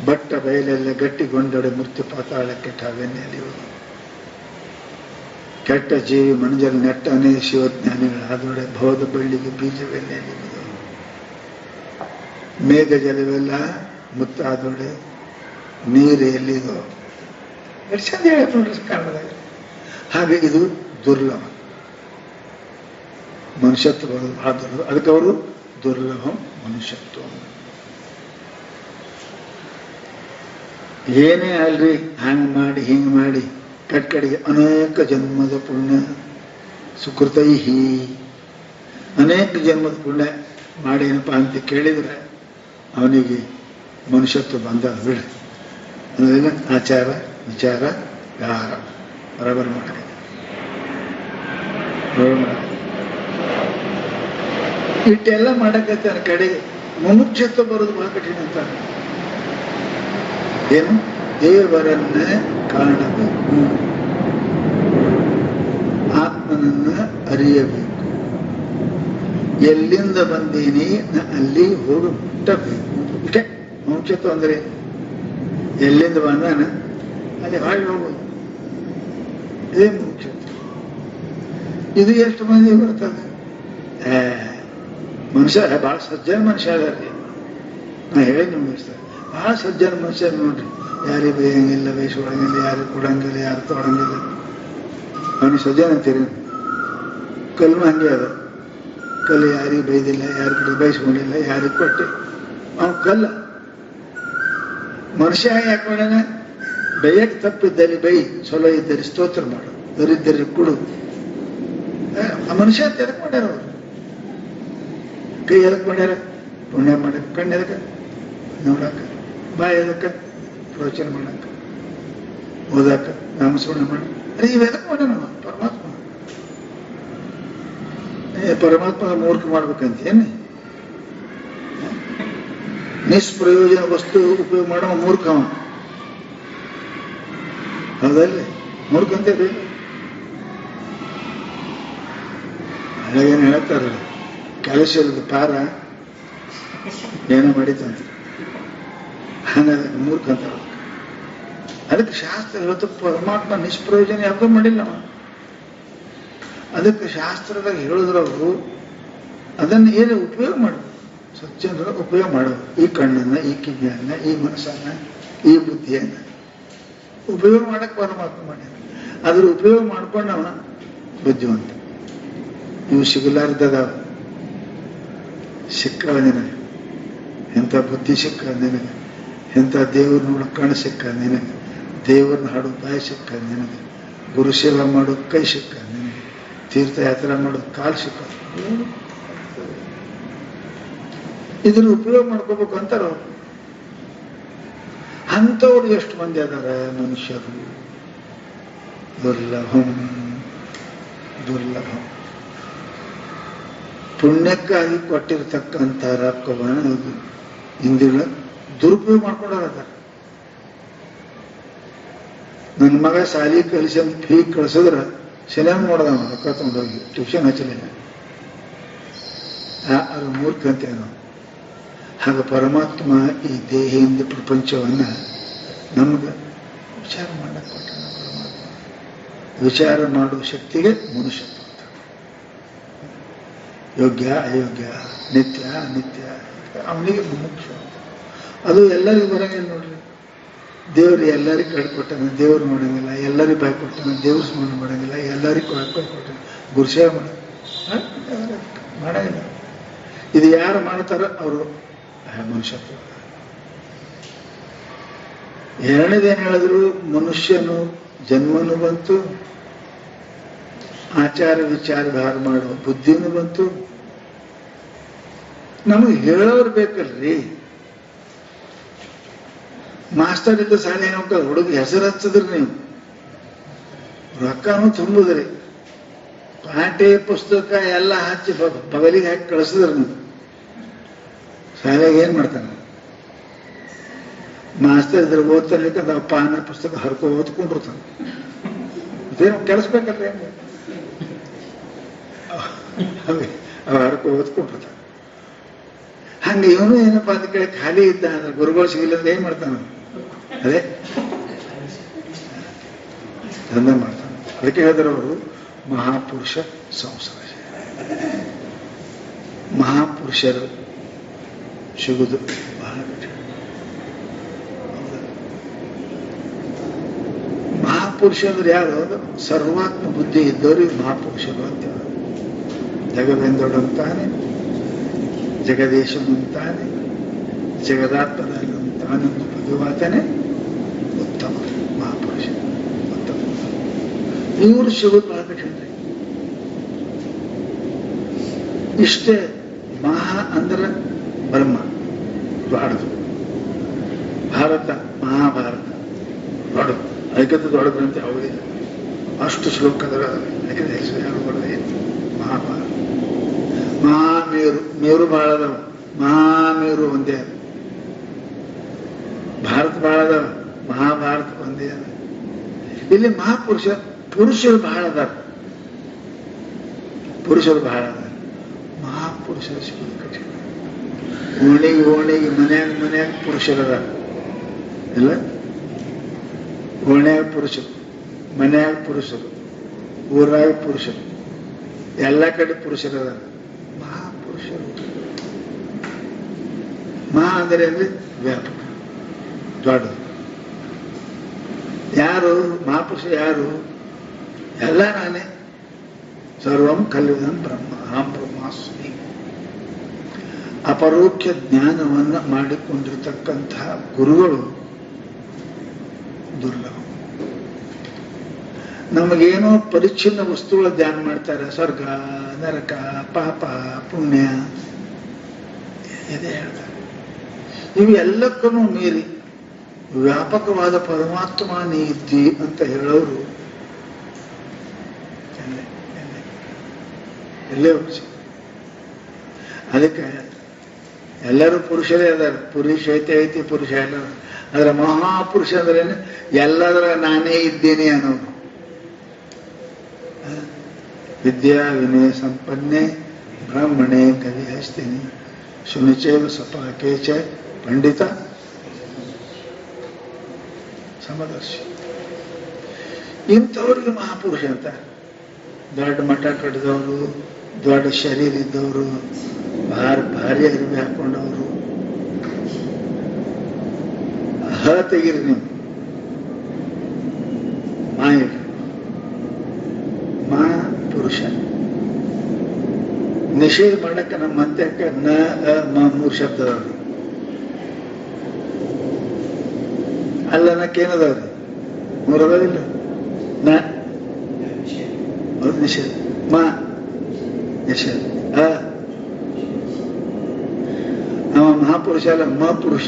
ಬಟ್ಟ ಬಯಲೆಲ್ಲ ಗಟ್ಟಿಗೊಂಡಡೆ ಮೃತ್ಯು ಪಾತಾಳಕ್ಕೆ ಠಾವೆನ್ನೆಲಿಯುವುದು. ಕೆಟ್ಟ ಜೀವಿ ಮನುಜರು ನೆಟ್ಟನೇ ಶಿವಜ್ಞಾನಿಗಳಾದೊಡೆ ಭವದ ಬಳ್ಳಿಗೆ ಬೀಜವೆನ್ನೆಲಿಯುವುದು. ಮೇಘ ಜಲವೆಲ್ಲ ಮುತ್ತಾದೊಡೆ ನೀರು ಎಲ್ಲಿದೋ. ಎಷ್ಟು ಚಂದ ಹೇಳಕ್ ನೋಡ್ರಿ ಕನ್ನಡದಾಗ. ಹಾಗೆ ಇದು ದುರ್ಲಭ. ಮನುಷ್ಯತ್ವ ಬರೋದು ಬಹಳ ದುರ್ಲಭ. ಅದಕ್ಕೆ ಅವರು ದುರ್ಲಭ ಮನುಷ್ಯತ್ವ. ಏನೇ ಅಲ್ರಿ, ಹಂಗೆ ಮಾಡಿ ಹಿಂಗೆ ಮಾಡಿ ಕಟ್ಕಡೆಗೆ ಅನೇಕ ಜನ್ಮದ ಪುಣ್ಯ ಸುಕೃತೈಹಿ, ಅನೇಕ ಜನ್ಮದ ಪುಣ್ಯ ಮಾಡಿ ಏನಪ್ಪ ಅಂತ ಕೇಳಿದ್ರೆ ಅವನಿಗೆ ಮನುಷ್ಯತ್ವ ಬಂದ ಬಿಡ ಅನ್ನೋದಿಲ್ಲ. ಆಚಾರ, ವಿಚಾರ, ವ್ಯವಹಾರ ಬರಬರ್ ಮಾಡಿ ಇಟ್ಟೆಲ್ಲ ಮಾಡಕತ್ತಾರ. ಕಡೆಗೆ ಮುಮುಕ್ಷತ್ವ ಬರೋದು ಬಹಳ ಕಠಿಣ ಅಂತ. ಏನು? ದೇವರನ್ನ ಕಾಣಬೇಕು, ಆತ್ಮನನ್ನ ಅರಿಯಬೇಕು, ಎಲ್ಲಿಂದ ಬಂದೀನಿ ಅಲ್ಲಿ ಹೋಗಿ ಮುಟ್ಟಬೇಕು. ಇಷ್ಟೇ ಮುಮುಕ್ಷತ್ವ ಅಂದ್ರೆ. ಎಲ್ಲಿಂದ ಬಂದಾನ ಅಲ್ಲಿ ಹಾಗೆ ಹೋಗೋದು, ಇದೇ ಮುಮುಕ್ಷತ್ವ. ಇದು ಎಷ್ಟು ಮಂದಿ ಬರ್ತದೆ? ಮನುಷ್ಯ ಬಹಳ ಸಜ್ಜನ ಮನುಷ್ಯ ಅದಾರ್ರಿ. ನಾ ಹೇಳಿ ನಿಮ್ಗೆ ಬಹಳ ಸಜ್ಜನ ಮನುಷ್ಯ ನೋಡ್ರಿ. ಯಾರಿಗೆ ಬೈಯಂಗಿಲ್ಲ, ಬಯಸ್ಕೊಳಂಗಿಲ್ಲ, ಯಾರಿಗೆ ಕೊಡಂಗಿಲ್ಲ, ಯಾರು ತೊಡಂಗಿಲ್ಲ. ಅವನಿಗೆ ಸಜ್ಜನ ಅಂತೀರಿ. ಕಲ್ಮ ಹಂಗೆ ಅದ. ಕಲ್ಲು ಯಾರಿಗೆ ಬೈದಿಲ್ಲ, ಯಾರ ಕಡೆ ಬಯಸ್ಕೊಂಡಿಲ್ಲ, ಯಾರಿಗೆ ಕೊಟ್ಟೆ ಅವನು ಕಲ್ಲ. ಮನುಷ್ಯ ಯಾಕೆ ಮಾಡೋಣ? ಬೈಯಕ್ಕೆ ತಪ್ಪಿದ್ದಲ್ಲಿ ಬೈ, ಚಲೋ ಇದ್ದರೆ ಸ್ತೋತ್ರ ಮಾಡು, ದರಿದ್ದರೆ ಕೊಡು. ಆ ಮನುಷ್ಯ ಅಂತ ಎದಕ್ ಮಾಡ್ಯಾರ ಅವರು? ಕೈ ಎದಕ್ ಮಾಡ್ಯಾರ? ಪುಣ್ಯ ಮಾಡಕ್ಕೆ. ಕಣ್ಣು ಎದಕ್ಕೆ? ನೋಡಾಕ, ಬಾಯಿ ಅದಕ್ಕೆ ಪ್ರವಚನ ಮಾಡಾಕ, ಓದಾಕ, ನಾಮಸ್ಮರಣ ಮಾಡಿ, ಅರೆ ಇವೆಲ್ಲ ಮಾಡೋಣ ಪರಮಾತ್ಮ. ಪರಮಾತ್ಮ ಮೂರ್ಖ ಮಾಡ್ಬೇಕಂತೇನೆ? ನಿಷ್ಪ್ರಯೋಜನ ವಸ್ತು ಉಪಯೋಗ ಮಾಡೋ ಮೂರ್ಖವ, ಹೌದಲ್ಲಿ? ಮೂರ್ಖ ಅಂತೇಳಿ ಹಾಗೇನು ಹೇಳ್ತಾರಲ್ಲ, ಕೆಲಸ ಇಲ್ಲದ ಪಾರ ಏನೋ ಮಾಡಿತಂತ, ಮೂರ್ಖ ಅಂತ. ಅದಕ್ಕೆ ಶಾಸ್ತ್ರ ಹೇಳ್ತ ಪರಮಾತ್ಮ ನಿಷ್ಪ್ರಯೋಜನ ಯಾವುದೂ ಮಾಡಿಲ್ಲ ಅವ. ಅದಕ್ಕೆ ಶಾಸ್ತ್ರದಾಗ ಹೇಳಿದ್ರು ಅವರು ಅದನ್ನು ಏನು ಉಪಯೋಗ ಮಾಡಬೇಕು, ಸಜ್ಜನರ ಉಪಯೋಗ ಮಾಡೋದು. ಈ ಕಣ್ಣನ್ನ, ಈ ಕಿವಿಯನ್ನ, ಈ ಮನಸ್ಸನ್ನ, ಈ ಬುದ್ಧಿಯನ್ನ ಉಪಯೋಗ ಮಾಡಕ್ಕೆ ಪರಮಾತ್ಮ ಮಾಡ್ಯಾನ. ಅದ್ರ ಉಪಯೋಗ ಮಾಡ್ಕೊಂಡು ಅವನ ಬುದ್ಧಿವಂತ. ಇವು ಸಿಗಲಾರ್ದದಾವ, ಸಿಕ್ಕವ ನಿನಗೆ, ಎಂಥ ಬುದ್ಧಿ ಸಿಕ್ಕ ನಿನಗೆ, ಎಂಥ ದೇವ್ರ ನೋಡೋ ಕಣ್ಣು ಸಿಕ್ಕ ನಿನಗೆ, ದೇವ್ರನ್ನ ಹಾಡೋ ಬಾಯಿ ಸಿಕ್ಕ ನಿನಗೆ, ಗುರು ಸೇವೆ ಮಾಡೋ ಕೈ ಸಿಕ್ಕ ನಿನಗೆ, ತೀರ್ಥಯಾತ್ರೆ ಮಾಡೋದು ಕಾಲು ಸಿಕ್ಕ. ಇದ್ರ ಉಪಯೋಗ ಮಾಡ್ಕೋಬೇಕು ಅಂತಾರ ಅವ್ರು. ಅಂಥವ್ರು ಎಷ್ಟು ಮಂದಿ ಅದಾರ ಮನುಷ್ಯರು? ದುರ್ಲಭಂ ದುರ್ಲಭಂ. ಪುಣ್ಯಕ್ಕಾಗಿ ಕೊಟ್ಟಿರ್ತಕ್ಕಂಥ ರೊಕ್ಕವನ್ನು ಹಿಂದಿನ ದುರುಪಯೋಗ ಮಾಡ್ಕೊಂಡಾರ. ನನ್ನ ಮಗ ಶಾಲಿ ಕಲಿಸಿ ಅಂತ ಫೀ ಕಳಿಸಿದ್ರ ಸಿನಿಮಾ ನೋಡ್ದ, ರೊಕ್ಕ ತಗೊಂಡೋಗಿ ಟ್ಯೂಷನ್ ಹಚ್ಚಲಿಲ್ಲ. ಅದು ಮೂರ್ಖ ಅಂತೇನು? ಹಾಗೆ ಪರಮಾತ್ಮ ಈ ದೇಹಿಯಿಂದ ಪ್ರಪಂಚವನ್ನ ನಮ್ಗೆ ವಿಚಾರ ಮಾಡಕ್ಕೆ ಕೊಟ್ಟಾನ. ಪರಮಾತ್ಮ ವಿಚಾರ ಮಾಡುವ ಶಕ್ತಿಗೆ ಮನುಷ್ಯತ್ವ, ಯೋಗ್ಯ ಅಯೋಗ್ಯ, ನಿತ್ಯ ಅನಿತ್ಯ, ಅವನಿಗೆ ಮುಖ್ಯ. ಅದು ಎಲ್ಲರಿಗೂ ಬರಂಗಿಲ್ಲ ನೋಡ್ರಿ. ದೇವ್ರು ಎಲ್ಲರಿಗೂ ಕೈ ಕೊಟ್ಟಾನ, ದೇವ್ರು ಮಾಡೋಂಗಿಲ್ಲ. ಎಲ್ಲರಿಗೂ ಬಾಯಿ ಕೊಟ್ಟಾನ, ದೇವ್ರ ಸ್ಮರಣೆ ಮಾಡೋಂಗಿಲ್ಲ. ಎಲ್ಲರಿಗೂ ಕೈ ಕೊಟ್ಟಾನ, ಗುರುಸೇವೆ ಮಾಡಂಗಿಲ್ಲ. ಇದು ಯಾರು ಮಾಡ್ತಾರ ಅವರು ಮನುಷ್ಯತ್ವ. ಎರಡನೇದೇನು ಹೇಳಿದ್ರು, ಮನುಷ್ಯನು ಜನ್ಮನು ಬಂತು, ಆಚಾರ ವಿಚಾರಧಾರ ಮಾಡುವ ಬುದ್ಧಿನೂ ಬಂತು. ನಮಗೆ ಹೇಳೋರು ಬೇಕಲ್ರಿ. ಮಾಸ್ಟರ್ ಇದ್ದ ಶಾಲೆ ಹುಡುಗ ಹೆಸರು ಹಚ್ಚದ್ರಿ, ನೀವು ರೊಕ್ಕನೂ ತುಂಬುದ್ರಿ, ಪಾಠೆ ಪುಸ್ತಕ ಎಲ್ಲ ಹಚ್ಚಿ ಬಗಲಿಗೆ ಹಾಕಿ ಕಳಿಸಿದ್ರಿ. ನೀವು ಶಾಲೆಗೆ ಏನ್ ಮಾಡ್ತಾನೆ? ಮಾಸ್ತರ್ ಇದ್ರೆ ಓದ್ತಾನೆ, ನಾವು ಪಾನ ಪುಸ್ತಕ ಹರ್ಕೊ ಓದ್ಕೊಂಡಿರ್ತಾನೆ. ಅದೇನು ಕೆಲಸ ಬೇಕಲ್ರಿ, ಅವ ಹರ್ಕೊ ಓದ್ಕೊಂಡಿರ್ತಾನೆ. ಹಂಗೆ ಇವನು ಏನಪ್ಪಾ ಅಂತ ಕೇಳಿ ಖಾಲಿ ಇದ್ದ ಅಂದ್ರೆ ಗುರುಗಳು ಸಿಗಿಲ್ಲ ಅಂದ್ರೆ ಏನ್ ಮಾಡ್ತಾನ? ಅದೇ ದಂಧ ಮಾಡ್ತಾನೆ. ಅದಕ್ಕೆ ಹೇಳಿದ್ರು ಅವರು ಮಹಾಪುರುಷ ಸಂಸಾರ. ಮಹಾಪುರುಷರು ಸಿಗುದು ಬಹಳ ಕಠಿಣ. ಮಹಾಪುರುಷ ಅಂದ್ರೆ ಯಾರು? ಸರ್ವಾತ್ಮ ಬುದ್ಧಿ ಇದ್ದವ್ರಿಗೆ ಮಹಾಪುರುಷರು ಅಂತ. ಜಗವೆಂದೊಡಂತಾನೆ, ಜಗದೇಶವಂತಾನೆ, ಜಗದಾತ್ಮನಂತಾನೊಂದು ಪದವಾತನೇ ಉತ್ತಮ ಮಹಾಪುರುಷ. ಉತ್ತಮ ಇವರು ಸಿಗೋದು ಬಹಳ ಕಠಿಣ. ಇಷ್ಟೇ ಮಹಾ ಅಂದ್ರೆ ಬ್ರಹ್ಮ ದೊಡ್ಡದು, ಭಾರತ ಮಹಾಭಾರತ ದೊಡ್ಡದು, ಅದಕ್ಕಿಂತ ದೊಡ್ಡ ಗ್ರಂಥ ಯಾವುದಿಲ್ಲ. ಅಷ್ಟು ಶ್ಲೋಕದ ಮಹಾಭಾರತ. ಮಹಾಮೇರು, ಮೇರು ಬಹಳ ಅದಾವ, ಮಹಾಮೇರು ಒಂದೇ ಅದ. ಭಾರತ ಬಹಳ ಅದಾವ, ಮಹಾಭಾರತ ಒಂದೇ ಅದ. ಇಲ್ಲಿ ಮಹಾಪುರುಷ ಪುರುಷರು ಬಹಳ ಅದಾರ, ಪುರುಷರು ಬಹಳ ಅದಾರ. ಮಹಾಪುರುಷರು ಸಿಗೋದು ಕಠಿಣ. ಓಣಿಗೆ ಮನ್ಯಾಗ ಪುರುಷರದ ಇಲ್ಲ, ಓಣ್ಯಾಗ ಪುರುಷರು, ಮನ್ಯಾಗ ಪುರುಷರು, ಊರಾಗ ಪುರುಷರು, ಎಲ್ಲ ಕಡೆ ಪುರುಷರದ. ಮಹಾಪುರುಷರು ಮಹಾ ಅಂದರೆ ವ್ಯಾಪಕ, ದೊಡ್ಡದು. ಯಾರು ಮಹಾಪುರುಷ? ಯಾರು? ಎಲ್ಲ ನಾನೇ. ಸರ್ವಂ ಕಲ್ವಿದಂ ಬ್ರಹ್ಮ ಅಹಂ ಬ್ರಹ್ಮಾಸ್ಮಿ. ಅಪರೋಕ್ಷ ಜ್ಞಾನವನ್ನು ಮಾಡಿಕೊಂಡಿರತಕ್ಕಂತಹ ಗುರುಗಳು ದುರ್ಲಭ. ನಮಗೇನೋ ಪರಿಚ್ಛಿನ್ನ ವಸ್ತುಗಳ ಧ್ಯಾನ ಮಾಡ್ತಾರೆ, ಸ್ವರ್ಗ ನರಕ ಪಾಪ ಪುಣ್ಯ ಇದೇ ಹೇಳ್ತಾರೆ. ಇವೆಲ್ಲಕ್ಕೂ ಮೀರಿ ವ್ಯಾಪಕವಾದ ಪರಮಾತ್ಮ ನೀ ಇದ್ದಿ ಅಂತ ಹೇಳೋರು ಎಲ್ಲೇ ಹುಚ್ಚ. ಅದಕ್ಕೆ ಎಲ್ಲರೂ ಪುರುಷರೇ ಅದಾರ, ಪುರುಷ ಐತಿ ಪುರುಷ ಎಲ್ಲ. ಆದ್ರೆ ಮಹಾಪುರುಷ ಅಂದ್ರೇನು? ಎಲ್ಲದರ ನಾನೇ ಇದ್ದೇನೆ ಅನ್ನೋದು. ವಿದ್ಯಾ ವಿನಯ ಸಂಪನ್ನೆ ಬ್ರಾಹ್ಮಣೆ ಕವಿ ಹಸ್ತಿನಿ ಸುನಿಚೇವ ಸಪಾಕೇಚ ಪಂಡಿತ ಸಮದರ್ಶಿ. ಇಂಥವ್ರಿಗೆ ಮಹಾಪುರುಷ ಅಂತ. ದೊಡ್ಡ ಮಠ ಕಟ್ಟಿದವರು, ದೊಡ್ಡ ಶರೀರ ಇದ್ದವರು, ಭಾರಿ ಅರಿವಿ ಹಾಕೊಂಡವರು, ತೆಗೀರಿ ನೀವು. ಮಾ ಪುರುಷ ನಿಷೇಧ ಮಾಡಕ್ಕೆ ನಮ್ಮ ಅಂತ್ಯಕ್ಕೆ ನ ಮೂರು ಶಬ್ದ ಅದಾವ್ರಿ. ಅಲ್ಲನಕ್ಕೇನದವ್ರಿ? ಮೂರು ಅದಾವಿಲ್ಲ. ನ ಅವ್ರು ನಿಷೇಧ, ಮ ನಿಷೇಧ, ಅವ ಮಹಾಪುರುಷ ಅಲ್ಲ, ಮ ಪುರುಷ.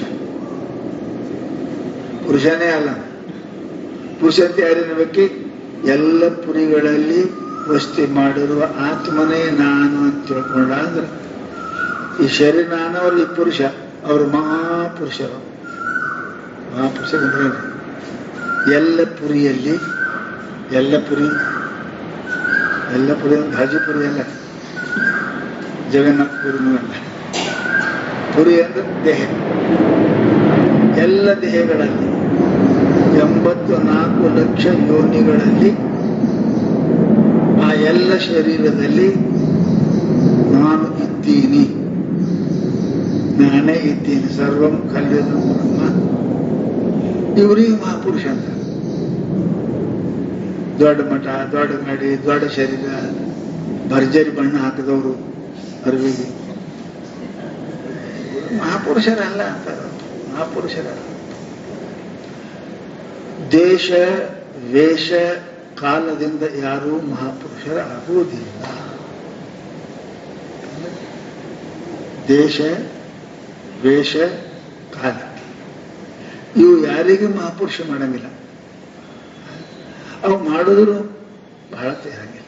ಪುರುಷನೇ ಅಲ್ಲ. ಪುರುಷ ಅಂತ ಯಾರೇನಬೇಕಿ? ಎಲ್ಲ ಪುರಿಗಳಲ್ಲಿ ವಸ್ತಿ ಮಾಡಿರುವ ಆತ್ಮನೇ ನಾನು ಅಂತ ತಿಳ್ಕೊಂಡ ಅಂದ್ರೆ ಈ ಶರೀರ ನಾನು, ಅವ್ರು ಈ ಪುರುಷ, ಅವರು ಮಹಾಪುರುಷರು. ಮಹಾಪುರುಷರು ಎಲ್ಲ ಪುರಿಯಲ್ಲಿ, ಎಲ್ಲ ಪುರಿ ಗಾಜಿಪುರಿ ಅಲ್ಲ, ಜಗನ್ನಾಥಪುರಿನೂ ಅಲ್ಲ. ಪುರಿ ಅಂದ್ರೆ ದೇಹ. ಎಲ್ಲ ದೇಹಗಳಲ್ಲಿ 84 ಲಕ್ಷ ಯೋನಿಗಳಲ್ಲಿ ಆ ಎಲ್ಲ ಶರೀರದಲ್ಲಿ ನಾನು ಇದ್ದೀನಿ, ನಾನೇ ಇದ್ದೀನಿ. ಸರ್ವಂ ಕಲ್ಯದ ಬ್ರಹ್ಮ. ಇವರಿಗೆ ಮಹಾಪುರುಷ ಅಂತ. ದೊಡ್ಡ ಮಠ, ದೊಡ್ಡ ಗಾಡಿ, ದೊಡ್ಡ ಶರೀರ, ಭರ್ಜರಿ ಬಣ್ಣ ಹಾಕಿದವರು ಅರಿವಿಗೆ ಮಹಾಪುರುಷರಲ್ಲ ಅಂತಾರೆ. ಮಹಾಪುರುಷರಲ್ಲ. ದೇಶ ವೇಷ ಕಾಲದಿಂದ ಯಾರೂ ಮಹಾಪುರುಷರಾಗುವುದಿಲ್ಲ. ದೇಶ ವೇಷ ಕಾಲ ಇವು ಯಾರಿಗೂ ಮಹಾಪುರುಷ ಮಾಡಂಗಿಲ್ಲ. ಅವು ಮಾಡಿದ್ರು ಬಹಳ ತೇರಂಗಿಲ್ಲ.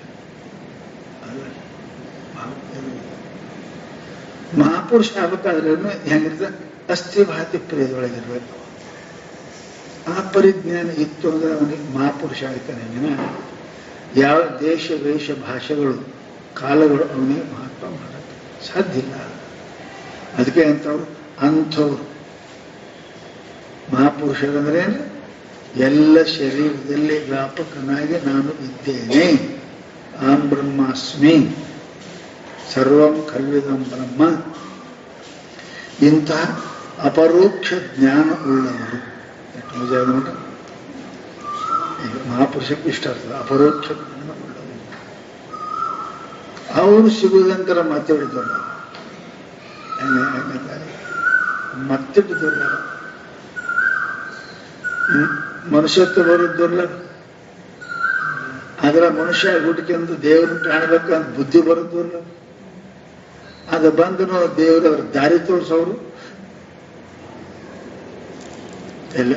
ಮಹಾಪುರುಷ ಆಗ್ಬೇಕಾದ್ರೆ ಹೆಂಗಿರ್ತದೆ? ಅಸ್ಥಿ ಭಾತಿ ಪ್ರಿಯದೊಳಗಿರ್ಬೇಕು. ಆ ಪರಿಜ್ಞಾನ ಇತ್ತು ಅಂದ್ರೆ ಅವನಿಗೆ ಮಹಾಪುರುಷ ಆಗ್ತಾನೆ. ಯಾವ ದೇಶ ವೇಷ ಭಾಷೆಗಳು ಕಾಲಗಳು ಅವನಿಗೆ ಮಹತ್ವ ಮಾಡಕ್ಕೆ ಸಾಧ್ಯ ಇಲ್ಲ. ಅದಕ್ಕೆ ಅಂಥವ್ರು ಮಹಾಪುರುಷರಂದ್ರೆ ಎಲ್ಲ ಶರೀರದಲ್ಲಿ ವ್ಯಾಪಕನಾಗಿ ನಾನು ಇದ್ದೇನೆ. ಅಹಂ ಬ್ರಹ್ಮಾಸ್ಮಿ ಸರ್ವಂ ಕಲ್ವಿದಂ ಬ್ರಹ್ಮ. ಇಂಥ ಅಪರೋಕ್ಷ ಜ್ಞಾನ ಉಳ್ಳವರು ಈಗ ಮಹಾಪುರುಷಕ್ಕೆ ಇಷ್ಟ ಆಗ್ತದೆ. ಅಪರೋಕ್ಷ ಜ್ಞಾನ ಉಳ್ಳವರು ಅವರು ಸಿಗುವುದಂಕರ ಮತ್ತಿಡಿದಲ್ಲ, ಮತ್ತಿಡಿದಲ್ಲ. ಮನುಷ್ಯತ್ವ ಬರುವುದಿಲ್ಲ. ಅದರ ಮನುಷ್ಯ ಹುಡುಕಿಂದು ದೇವ್ರನ್ನ ಕಾಣಬೇಕು ಅಂತ ಬುದ್ಧಿ ಬರುತ್ತಲ್ಲ. ಅದು ಬಂದು ದೇವರು ಅವ್ರ ದಾರಿ ತೋರಿಸೋರು ಎಲ್ಲ.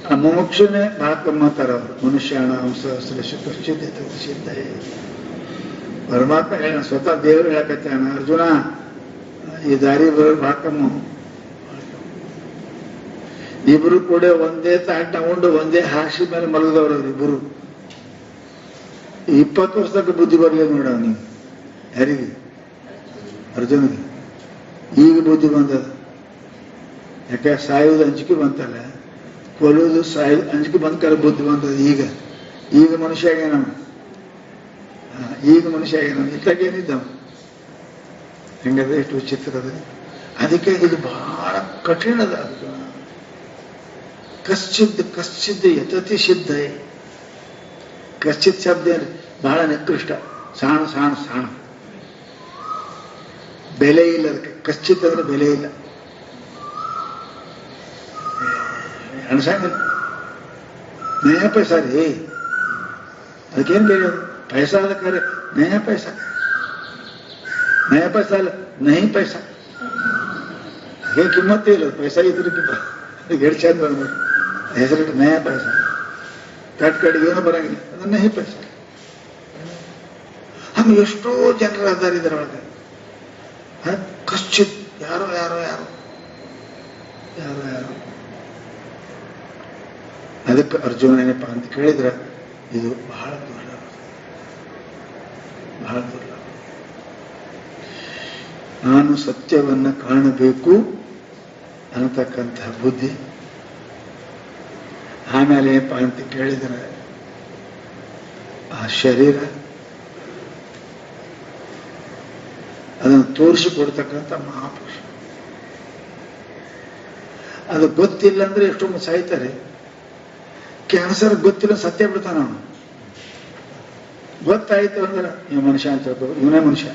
ಆ ಮುಮುಕ್ಷನೇ ಮಾತಾರ ಅವರು. ಮನುಷ್ಯಾಣ ಸಹಸ್ರಶು ಕಶ್ಚಿತ್ ಸಿದ್ಧ. ಪರಮಾತ್ಮ ಹೇಳ, ಸ್ವತಃ ದೇವರು ಹೇಳಕತ್ತಾನ, ಅರ್ಜುನ ಈ ದಾರಿ ಬರೋ ಭಾಕಮ್ಮ. ಇಬ್ರು ಕೂಡ ಒಂದೇ ತಾಟ ಉಂಡು ಒಂದೇ ಹಾಸಿ ಮೇಲೆ ಮಲಗದವ್ರು ಇಬ್ಬರು. 20 ವರ್ಷಕ್ಕೆ ಬುದ್ಧಿ ಬರಲಿಲ್ಲ ನೋಡ ನೀವು. ಯಾರಿಗೆ? ಅರ್ಜುನಿಗೆ. ಈಗ ಬುದ್ಧಿ ಬಂದದ. ಯಾಕೆ? ಸಾಯುವುದು ಅಂಜಿಕೆ ಬಂತಲ್ಲ, ಕೊಲ್ಲುವುದು ಸಾಯುವುದು ಅಂಜಿಕೆ ಬಂದ್ಕರ ಬುದ್ಧಿ ಬಂದದ. ಈಗ ಮನುಷ್ಯ ಆಗ್ಯಾನವ. ಈಗ ಮನುಷ್ಯ ಆಗ್ಯಾನವ. ಇತ್ತಾಗೇನಿದ್ದವ ಹೆಂಗದ, ಎಷ್ಟು ವಿಚಿತ್ರ ಅದ. ಅದಕ್ಕೆ ಇದು ಬಹಳ ಕಠಿಣದ. ಕಶ್ಚಿದ್ ಯತತಿ ಸಿದ್ಧ. ಕಶ್ಚಿತ್ ಶಬ್ದ ಬಹಳ ನಿಕೃಷ್ಟ. ಸಾಣ ಬೆಲೆ ಇಲ್ಲ ಅದಕ್ಕೆ. ಕಶ್ಚಿತ್ ಅಂದ್ರೆ ಬೆಲೆ ಇಲ್ಲ, ಅನ್ಸಂಗಿಲ್ಲ. ನಯ ಪೈಸಾ ರೀ, ಅದಕ್ಕೇನು ಬೆಲೆ? ಪೈಸಾ ಅದಕ್ಕೆ ನಯ ಪೈಸಾ. ನಯ ಪೈಸಾ ಅಲ್ಲ, ನಹಿ ಪೈಸಾ. ಹೇಗೆ ಕಿಮ್ಮತ್ತೇ ಇಲ್ಲ, ಪೈಸಾ ಇದ್ರ ಎರಡು ಚಂದ ಹೆಸರಿಟ್ಟು ನಯ ಪೈಸಾ, ಕಟ್ ಕಡೆಗೆ ಏನೂ ಬರಂಗಿಲ್ಲ, ಅದನ್ನ ನಯ ಪೈಸಾ. ಹಂಗೆ ಎಷ್ಟೋ ಜನರು ಅದಾರ ಇದರೊಳಗೆ. ಕಶ್ಚಿತ್ ಯಾರೋ ಯಾರೋ ಯಾರೋ ಯಾರೋ ಯಾರೋ. ಅದಕ್ಕೆ ಅರ್ಜುನ ಏನಪ್ಪ ಅಂತ ಕೇಳಿದ್ರೆ, ಇದು ಬಹಳ ದುರ್ಲಭ, ಬಹಳ ದುರ್ಲಭ. ನಾನು ಸತ್ಯವನ್ನ ಕಾಣಬೇಕು ಅನ್ನತಕ್ಕಂತಹ ಬುದ್ಧಿ. ಆಮೇಲೆ ಏನಪ್ಪ ಅಂತ ಕೇಳಿದರೆ ಆ ಶರೀರ ಅದನ್ನು ತೋರಿಸಿಕೊಡ್ತಕ್ಕಂಥ ಮಹಾಪುರುಷ. ಅದು ಗೊತ್ತಿಲ್ಲ ಅಂದ್ರೆ ಎಷ್ಟೋ ಮಂದಿ ಸಾಯ್ತಾರೆ. ಕ್ಯಾನ್ಸರ್ ಗೊತ್ತಿಲ್ಲ ಸತ್ಯ ಬಿಡ್ತಾನ ಅವನು. ಗೊತ್ತಾಯ್ತು ಅಂದ್ರೆ ಇವ ಮನುಷ್ಯ ಅಂತ ಹೇಳ್ಬೋದು, ಇವನೇ ಮನುಷ್ಯ.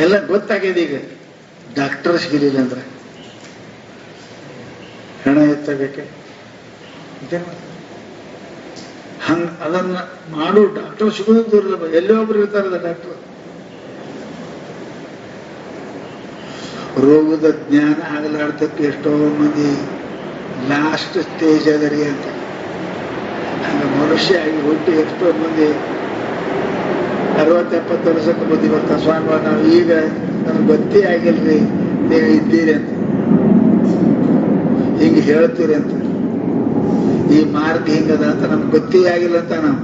ಎಲ್ಲ ಗೊತ್ತಾಗಿದೆ. ಈಗ ಡಾಕ್ಟರ್ ಸಿಗಲಿಲ್ಲ ಅಂದ್ರೆ ಹೆಣ ಎತ್ತಬೇಕೆ, ಹಂಗ ಅದನ್ನ ಮಾಡು. ಡಾಕ್ಟರ್ ಸಿಗೋದು ದುರ್ಲಭ. ಎಲ್ಲೋ ಒಬ್ರು ಇರ್ತಾರಲ್ಲ ಡಾಕ್ಟರ್. ರೋಗದ ಜ್ಞಾನ ಆಗಲಾರ್ದಕ್ಕೆ ಎಷ್ಟೋ ಮಂದಿ ಲಾಸ್ಟ್ ಸ್ಟೇಜ್ ಅದರಿ ಅಂತ. ಹಂಗ ಮನುಷ್ಯ ಆಗಿ ಹುಟ್ಟಿ ಎಷ್ಟೋ ಮಂದಿ 60-70 ವರ್ಷಕ್ಕೆ ಬುದ್ಧಿ ಬರ್ತಾರೆ. ಸ್ವಾಮಿ ನಾವು ಈಗ ನಮ್ಗೆ ಗೊತ್ತೇ ಆಗಿಲ್ರಿ ನೀವು ಇದ್ದೀರಿ ಅಂತ, ಹಿಂಗೆ ಹೇಳ್ತೀರಿ ಅಂತ, ಈ ಮಾರ್ಗ ಹಿಂಗದ ಅಂತ ನಮ್ಗೆ ಗೊತ್ತೇ ಆಗಿಲ್ಲ ಅಂತ ನಾವು.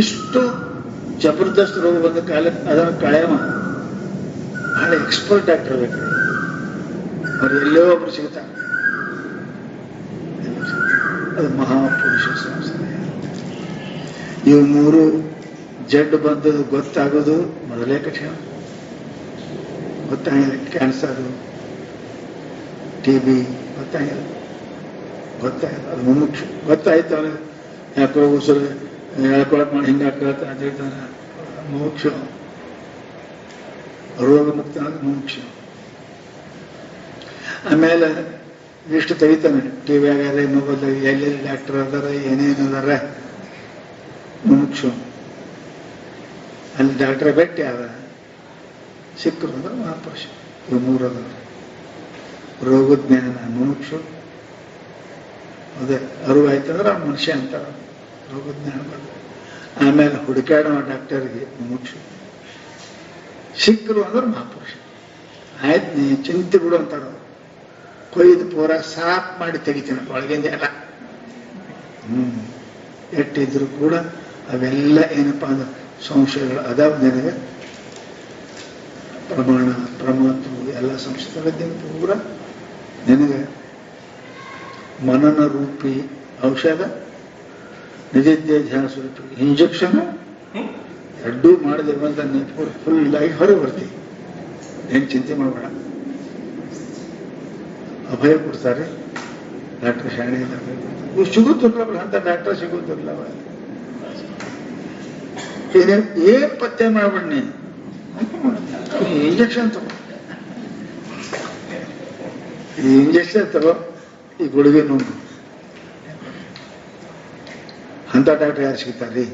ಇಷ್ಟು ಜಬರ್ದಸ್ತ್ ರೋಗ ಬಂದ ಕಾಲಕ್ಕೆ ಅದನ್ನು ಕಳೆಯವ ಬಹಳ ಎಕ್ಸ್ಪರ್ಟ್ ಡಾಕ್ಟರ್ ಬೇಕು. ಅವ್ರು ಎಲ್ಲೋ ಒಬ್ರು ಸಿಗ್ತಾರೆ. ಅದು ಮಹಾಪುರುಷ ಸಂಸ್ಥೆ. ಇವು ಮೂರು ಜಡ್ ಬಂದದ್ದು ಗೊತ್ತಾಗೋದು ಮೊದಲೇ ಕಠಿಣ. ಗೊತ್ತಾಗಿಲ್ಲ. ಕ್ಯಾನ್ಸರು, TB ಗೊತ್ತಾಗಿಲ್ಲ, ಗೊತ್ತಾಗಿಲ್ಲ. ಅದು ಮುಮುಕ್ಷು. ಗೊತ್ತಾಯ್ತು ಅವನಿಗೆ ಯಾಕೋ ಉಸಿರು ಹೇಳ್ಕೊಳಕ್ ಮಾಡಿ ಹಿಂಗೆ ಹಾಕತ್ತ ಅಂತ ಹೇಳ್ತಾನೆ. ಮುಮುಕ್ಷು, ರೋಗ ಮುಕ್ತ ಮುಮುಕ್ಷು. ಆಮೇಲೆ ಇಷ್ಟು ತೆಗಿತಾನೆ. TV ಆಗಾದ್ರೆ ಮೊಬೈಲ್ ಎಲ್ಲೆಲ್ಲಿ ಡಾಕ್ಟರ್ ಅದಾರ, ಏನೇನು ಅದಾರ, ಮುಮುಕ್ಷು. ಅಲ್ಲಿ ಡಾಕ್ಟರ್ ಭೇಟಿ ಆದ ಸಿಕ್ಕರು ಅಂದ್ರೆ ಮಹಾಪುರುಷ. ಇವು ಮೂರು ಅದ. ರೋಗಜ್ಞಾನ ಮುಮುಕ್ಷು. ಅದೇ ಅರಿವಾಯ್ತಂದ್ರೆ ಮನುಷ್ಯ ಅಂತಾರ, ರೋಗಜ್ಞಾನ ಬಂದ. ಆಮೇಲೆ ಹುಡುಕಾಡೋ ಡಾಕ್ಟರ್ಗೆ ಮುಮುಕ್ಷು. ಸಿಕ್ಕರು ಅಂದ್ರೆ ಮಹಾಪುರುಷ. ಆಯ್ತು ನೀ ಚಿಂತೆ ಬಿಡು ಅಂತಾರ. ಕೊಯ್ದು ಪೂರ ಸಾಫ್ ಮಾಡಿ ತೆಗಿತೀನಿ ಒಳಗಿಂದ ಎಲ್ಲ. ಎಟ್ಟಿದ್ರು ಕೂಡ ಅವೆಲ್ಲ ಏನಪ್ಪಾ ಅಂದ್ರೆ ಸಂಶಯಗಳು ಅದಾವ. ನಿನಗೆ ಪ್ರಮಾಣ ಪ್ರಮಾತ್ಮ ಎಲ್ಲ ಸಂಶಯ ಪೂರ ನಿನಗೆ ಮನನ ರೂಪಿ ಔಷಧ, ನಿಧಿಧ್ಯಾಸ ರೂಪಿ ಇಂಜೆಕ್ಷನ್ ಎರಡೂ ಮಾಡದೆ ಬಂದ ಫುಲ್ ಆಗಿ ಹೊರಗೆ ಬರ್ತೀವಿ. ಏನ್ ಚಿಂತೆ ಮಾಡಬೇಡ. ಅಭಯ ಕೊಡ್ತಾರೆ ಡಾಕ್ಟರ್ ಶಾಣೆ. ಇವು ಸಿಗುತ್ತಿರ್ಲವ ಅಂತ ಡಾಕ್ಟರ್ ಸಿಗುತ್ತಿರ್ಲವ. ಏನ್ ಪತ್ತೆ ಮಾಡ್ಬೇಡ ನೀನು. ಇಂಜೆಕ್ಷನ್ ತಗೋ, ಈ ಇಂಜೆಕ್ಷನ್ ತಗೋ, ಈ ಗುಳಿಗೆ ನುಂಗು ಅಂತ ಡಾಕ್ಟರ್ ಯಾರು ಸಿಗ್ತಾರ್ರಿ?